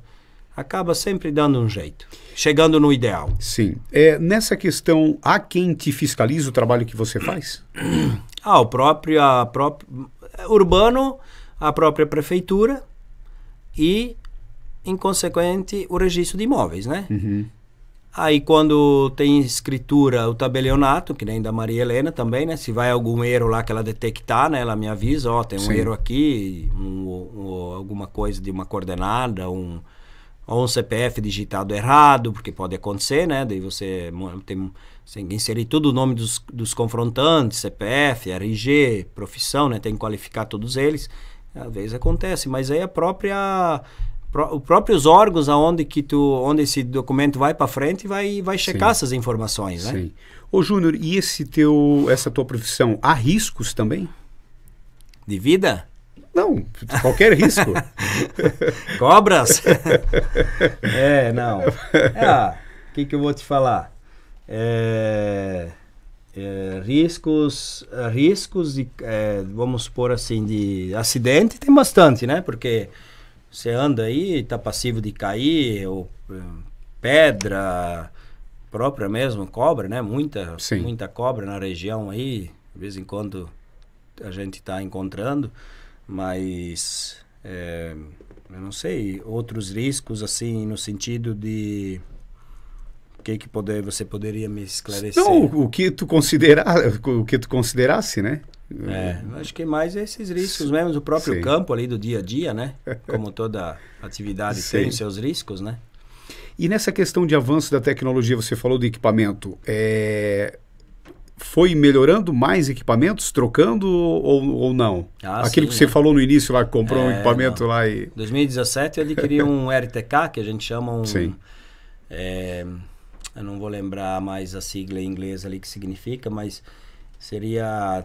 Acaba sempre dando um jeito, chegando no ideal. Sim. Nessa questão, há quem te fiscaliza o trabalho que você faz? O próprio urbano, a própria prefeitura e, em consequente, o registro de imóveis, né? Aí, quando tem escritura, o tabelionato, que nem da Maria Helena também, né? Se vai algum erro lá que ela detectar, né? Ela me avisa, tem um erro aqui, alguma coisa de uma coordenada, ou um CPF digitado errado, porque pode acontecer, né? Daí você tem que inserir tudo o nome dos confrontantes, CPF, RG, profissão, né? Tem que qualificar todos eles. Às vezes acontece, mas aí os próprios órgãos onde esse documento vai para frente vai checar essas informações, né? Sim. Ô Júnior, e essa tua profissão, há riscos também? De vida? Não, qualquer risco. Cobras? Não. O que eu vou te falar? Riscos de, vamos supor assim, de acidente tem bastante, né? Porque você anda aí, está passivo de cair, ou pedra própria mesmo, cobra, né? Muita Sim. cobra na região aí, de vez em quando a gente está encontrando, mas eu não sei, outros riscos assim no sentido de você poderia me esclarecer? Não, o que tu considerasse, né? Acho que mais esses riscos mesmo do próprio Sim. campo ali do dia a dia, né? Como toda atividade Sim. tem os seus riscos, né? E nessa questão de avanço da tecnologia, você falou do equipamento, foi melhorando mais equipamentos, trocando ou não? Aquilo Sim, que você né? falou no início lá, que comprou um equipamento lá e... Em 2017 eu adquiri um RTK, que a gente chama Sim. Eu não vou lembrar mais a sigla em inglês ali que significa, mas seria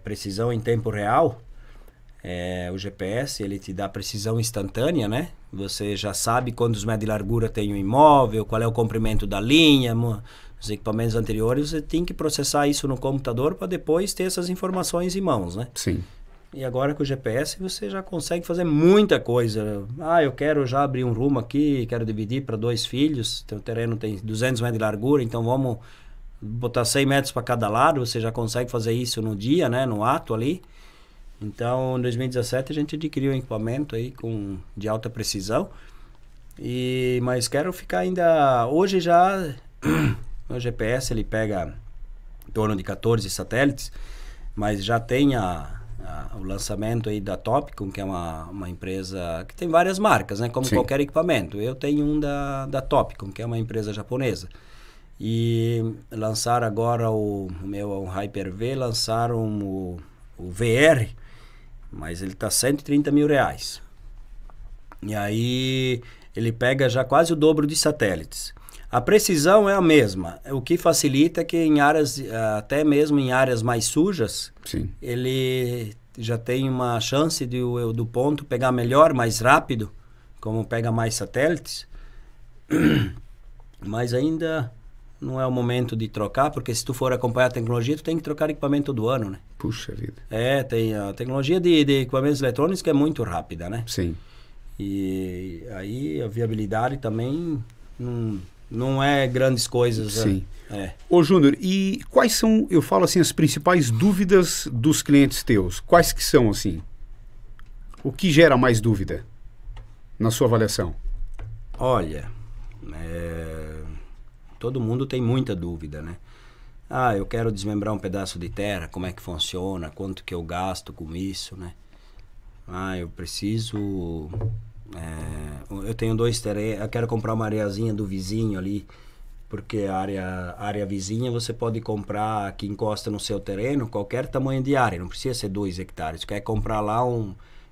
precisão em tempo real. O GPS, ele te dá precisão instantânea, né? Você já sabe quantos metros de largura tem o imóvel, qual é o comprimento da linha. Os equipamentos anteriores, você tem que processar isso no computador para depois ter essas informações em mãos, né? Sim. E agora com o GPS você já consegue fazer muita coisa. Eu quero já abrir um rumo aqui, quero dividir para 2 filhos, o terreno tem 200 metros de largura, então vamos botar 100 metros para cada lado, você já consegue fazer isso no dia, né, no ato ali. Então, em 2017 a gente adquiriu um equipamento aí de alta precisão, mas quero ficar ainda... Hoje já o GPS ele pega em torno de 14 satélites, mas já tem o lançamento aí da Topicon, que é uma empresa que tem várias marcas, né? Como Sim. qualquer equipamento. Eu tenho um da Topicon, que é uma empresa japonesa. E lançaram agora o meu Hyper-V, lançaram o VR, mas ele está R$130 mil. E aí ele pega já quase o dobro de satélites. A precisão é a mesma. O que facilita é que em áreas, até mesmo em áreas mais sujas, Sim. ele já tem uma chance do ponto pegar melhor, mais rápido, como pega mais satélites. Mas ainda não é o momento de trocar, porque se tu for acompanhar a tecnologia, tu tem que trocar equipamento todo ano, né? Puxa vida. Tem a tecnologia de equipamentos eletrônicos que é muito rápida, né? Sim. E aí a viabilidade também não é grandes coisas. Sim. Né? Ô Júnior, e quais são, eu falo assim, as principais dúvidas dos clientes teus? Quais que são, assim? O que gera mais dúvida na sua avaliação? Olha, todo mundo tem muita dúvida, né? Eu quero desmembrar um pedaço de terra, como é que funciona, quanto que eu gasto com isso, né? Eu preciso... eu tenho 2 terrenos, eu quero comprar uma areazinha do vizinho ali, porque a área vizinha você pode comprar, que encosta no seu terreno, qualquer tamanho de área, não precisa ser 2 hectares. Tu quer comprar lá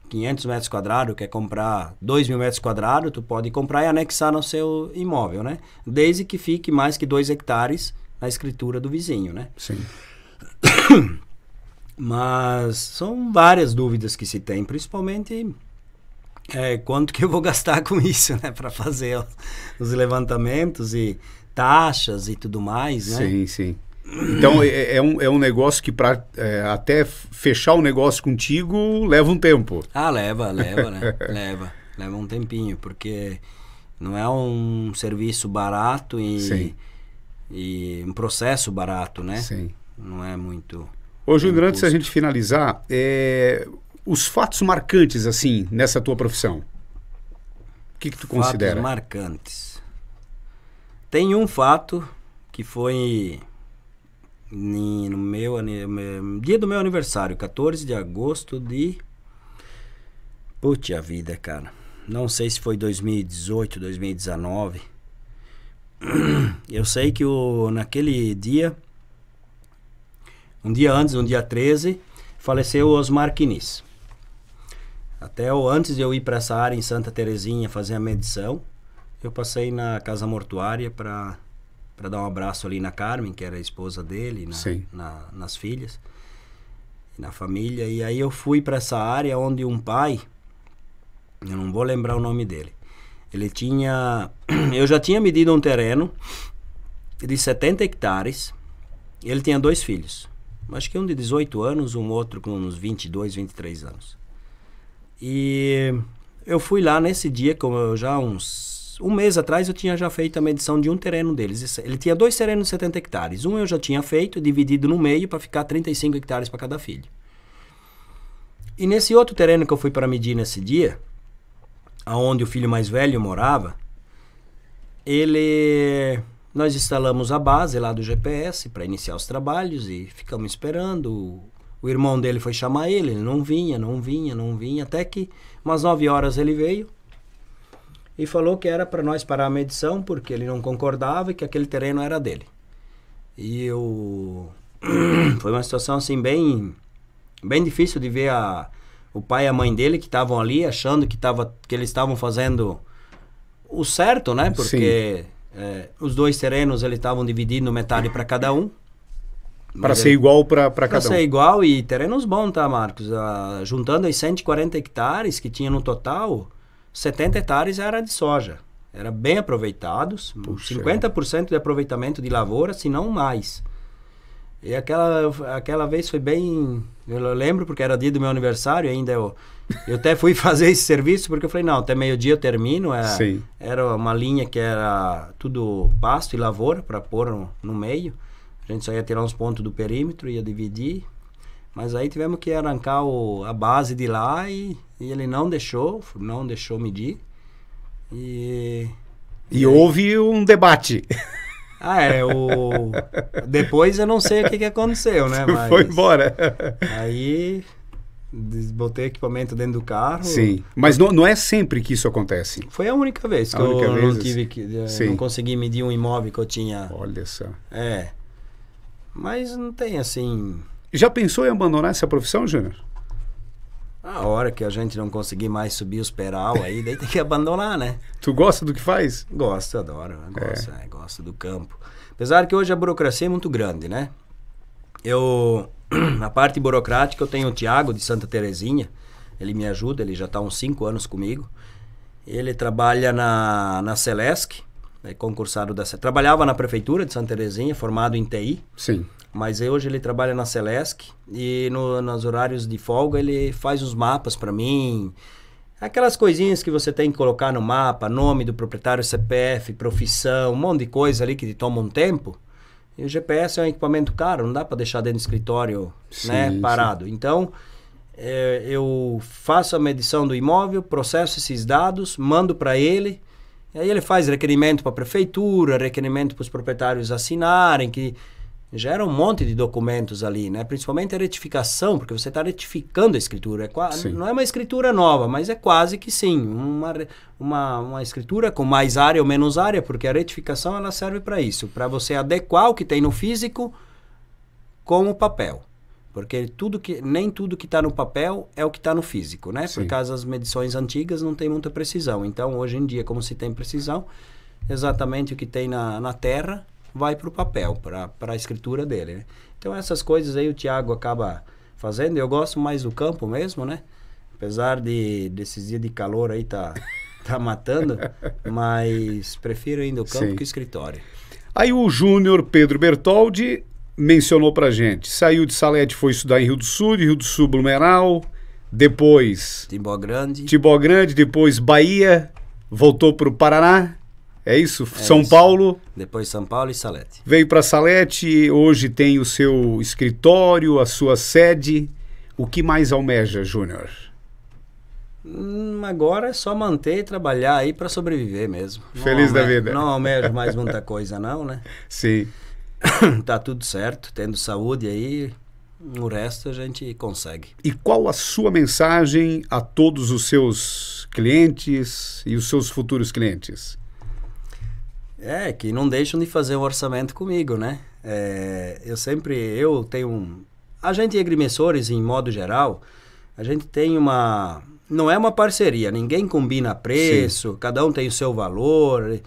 500 metros quadrados, quer comprar 2.000 metros quadrados, tu pode comprar e anexar no seu imóvel, né? Desde que fique mais que 2 hectares na escritura do vizinho, né? Sim. Mas são várias dúvidas que se tem, principalmente quanto que eu vou gastar com isso, né? Para fazer os levantamentos e taxas e tudo mais, né? Sim, sim. Então é um negócio que para até fechar o negócio contigo leva um tempo. Leva, né? Leva um tempinho, porque não é um serviço barato e um processo barato, né? Sim. Não é muito... Ô Júnior, antes da gente finalizar, os fatos marcantes, assim, nessa tua profissão, o que tu considera? Fatos marcantes. Tem um fato que foi no dia do meu aniversário, 14 de agosto de... Puta vida, cara. Não sei se foi 2018, 2019. Eu sei que naquele dia, um dia antes, no dia 13, faleceu o Osmar Quinis. Até antes de eu ir para essa área em Santa Terezinha fazer a medição, eu passei na casa mortuária para dar um abraço ali na Carmen, que era a esposa dele, nas filhas, na família. E aí eu fui para essa área onde um pai, eu não vou lembrar o nome dele, eu já tinha medido um terreno de 70 hectares, ele tinha 2 filhos, acho que um de 18 anos, um outro com uns 22, 23 anos. E eu fui lá nesse dia, como eu já uns um mês atrás eu tinha já feito a medição de um terreno deles. Ele tinha 2 terrenos de 70 hectares. Um eu já tinha feito, dividido no meio para ficar 35 hectares para cada filho. E nesse outro terreno que eu fui para medir nesse dia, aonde o filho mais velho morava, nós instalamos a base lá do GPS para iniciar os trabalhos e ficamos esperando. O irmão dele foi chamar ele não vinha, até que umas 9 horas ele veio e falou que era para nós parar a medição porque ele não concordava e que aquele terreno era dele. E foi uma situação assim bem difícil de ver o pai e a mãe dele que estavam ali achando que eles estavam fazendo o certo, né? Porque os 2 terrenos eles estavam dividindo metade para cada um. Para ser igual para cada um. Para ser igual e terrenos bons, tá, Marcos? Juntando os 140 hectares que tinha no total, 70 hectares era de soja. Era bem aproveitados, puxa, 50% de aproveitamento de lavoura, se não mais. E aquela vez foi bem... Eu lembro porque era dia do meu aniversário ainda. Eu até fui fazer esse serviço porque eu falei, não, até meio-dia eu termino. Era uma linha que era tudo pasto e lavoura para pôr no meio. A gente só ia tirar uns pontos do perímetro, ia dividir. Mas aí tivemos que arrancar a base de lá e ele não deixou medir. E houve um debate. Depois eu não sei o que aconteceu, né? Mas foi embora. Aí botei equipamento dentro do carro. Sim, mas não é sempre que isso acontece. Foi a única vez que não consegui medir um imóvel que eu tinha. Olha só. Mas não tem assim... Já pensou em abandonar essa profissão, Júnior? A hora que a gente não conseguir mais subir os peral, aí daí tem que abandonar, né? Tu gosta do que faz? Gosto, adoro. Gosto do campo. Apesar que hoje a burocracia é muito grande, né? Na parte burocrática, eu tenho o Tiago de Santa Terezinha. Ele me ajuda, ele já está há uns 5 anos comigo. Ele trabalha na Celesc, concursado trabalhava na prefeitura de Santa Terezinha, formado em TI. Sim. Mas hoje ele trabalha na Celesc e nos horários de folga ele faz os mapas para mim. Aquelas coisinhas que você tem que colocar no mapa, nome do proprietário, CPF, profissão, um monte de coisa ali que te toma um tempo. E o GPS é um equipamento caro, não dá para deixar dentro do escritório, né, parado. Sim. Então, eu faço a medição do imóvel, processo esses dados, mando para ele. E aí ele faz requerimento para a prefeitura, requerimento para os proprietários assinarem, que gera um monte de documentos ali, né? Principalmente a retificação, porque você está retificando a escritura. Não é uma escritura nova, mas é quase que sim. Uma escritura com mais área ou menos área, porque a retificação ela serve para isso, para você adequar o que tem no físico com o papel. Porque nem tudo que está no papel é o que está no físico, né? Sim. Por causa das medições antigas não tem muita precisão. Então, hoje em dia, como se tem precisão, exatamente o que tem na terra vai para o papel, para a escritura dele, né? Então, essas coisas aí o Tiago acaba fazendo. Eu gosto mais do campo mesmo, né? Apesar desses dias de calor aí tá matando, mas prefiro ainda o campo que o escritório. Aí o Júnior Pedro Bertoldi mencionou pra gente, saiu de Salete, foi estudar em Rio do Sul, Blumenau, depois Timbó Grande, depois Bahia, voltou pro Paraná, é isso? São isso. Paulo. Depois São Paulo e Salete. Veio para Salete, hoje tem o seu escritório, a sua sede. O que mais almeja, Júnior? Agora é só manter e trabalhar aí para sobreviver mesmo. Feliz da vida. Não almejo mais muita coisa não, né? Sim. Tá tudo certo, tendo saúde aí, o resto a gente consegue. E qual a sua mensagem a todos os seus clientes e os seus futuros clientes? Que não deixam de fazer um orçamento comigo, né? Eu tenho a gente agrimensores, em modo geral, a gente tem não é uma parceria, ninguém combina preço, sim, cada um tem o seu valor.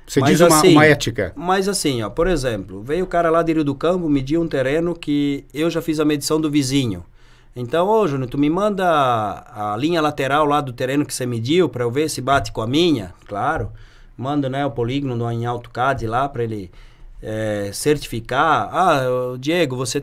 Você diz uma ética. Mas assim, ó, por exemplo, veio o cara lá de Rio do Campo, mediu um terreno que eu já fiz a medição do vizinho. Então, Júnior, tu me manda a linha lateral lá do terreno que você mediu para eu ver se bate com a minha, claro. Mando, né, o polígono em AutoCAD lá para ele certificar. Diego, você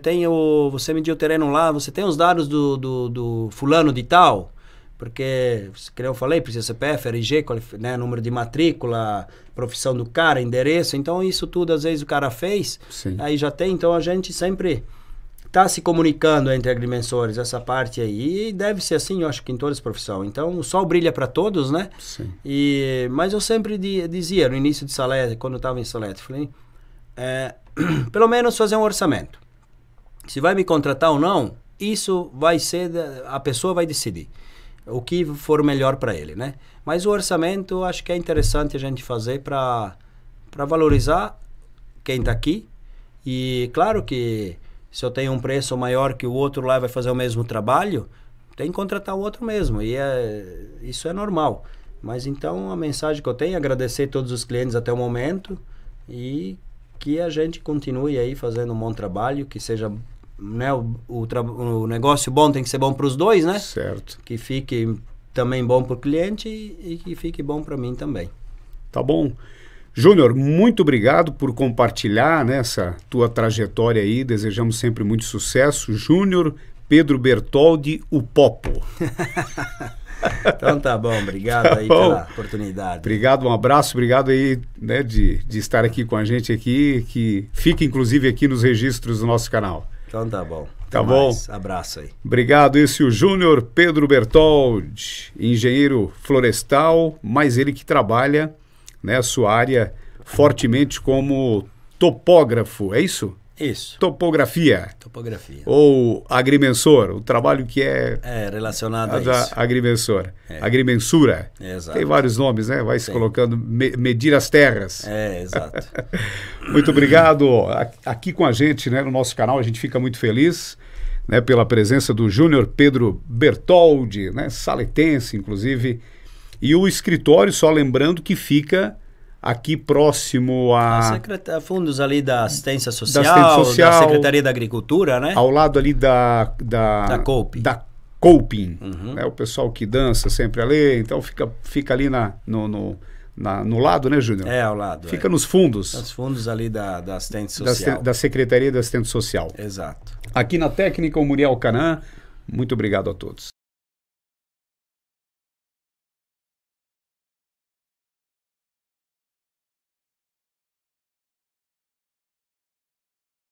mediu o terreno lá, você tem os dados do fulano de tal? Porque, como eu falei, precisa CPF, RG, né, número de matrícula, profissão do cara, endereço. Então, isso tudo, às vezes, o cara fez, Sim. aí já tem. Então, a gente sempre está se comunicando entre agrimensores, essa parte aí. E deve ser assim, eu acho que em todas as profissões. Então, o sol brilha para todos, né? Sim. Mas eu sempre dizia, no início de Salete, quando eu estava em Salete, falei, pelo menos fazer um orçamento. Se vai me contratar ou não, isso vai ser, a pessoa vai decidir o que for melhor para ele, né? Mas o orçamento, acho que é interessante a gente fazer para valorizar quem está aqui. E claro que se eu tenho um preço maior que o outro lá vai fazer o mesmo trabalho, tem que contratar o outro mesmo. E isso é normal. Mas então a mensagem que eu tenho é agradecer todos os clientes até o momento e que a gente continue aí fazendo um bom trabalho, que seja... Né, o negócio bom tem que ser bom para os dois, né? Certo. Que fique também bom para o cliente e que fique bom para mim também. Tá bom. Júnior, muito obrigado por compartilhar, né, essa tua trajetória aí. Desejamos sempre muito sucesso. Júnior Pedro Bertoldi, o Popo. Então tá bom, obrigado aí pela oportunidade. Obrigado, um abraço, obrigado aí, né, de estar aqui com a gente aqui, que fica inclusive aqui nos registros do nosso canal. Então tá bom. Tá bom. Abraço aí. Obrigado. Esse é o Júnior Pedro Bertoldi, engenheiro florestal, mas ele que trabalha, né, a sua área fortemente como topógrafo, é isso? Isso. Topografia. Topografia. Ou agrimensor, o trabalho que é relacionado a isso. Agrimensor. Agrimensura. Exato. Tem vários nomes, né? Vai se colocando, medir as terras. Exato. Muito obrigado. Aqui com a gente, né, no nosso canal, a gente fica muito feliz, né, pela presença do Júnior Pedro Bertoldi, né, saletense, inclusive. E o escritório, só lembrando que fica aqui próximo a fundos ali da assistência social, da Secretaria da Agricultura, né? Ao lado ali da Couping. Da Couping, né? O pessoal que dança sempre ali, então fica ali no lado, né, Júnior? Ao lado. Fica nos fundos. Nos fundos ali da assistência social. Da Secretaria da Assistência Social. Exato. Aqui na técnica, o Muriel Canã. Muito obrigado a todos.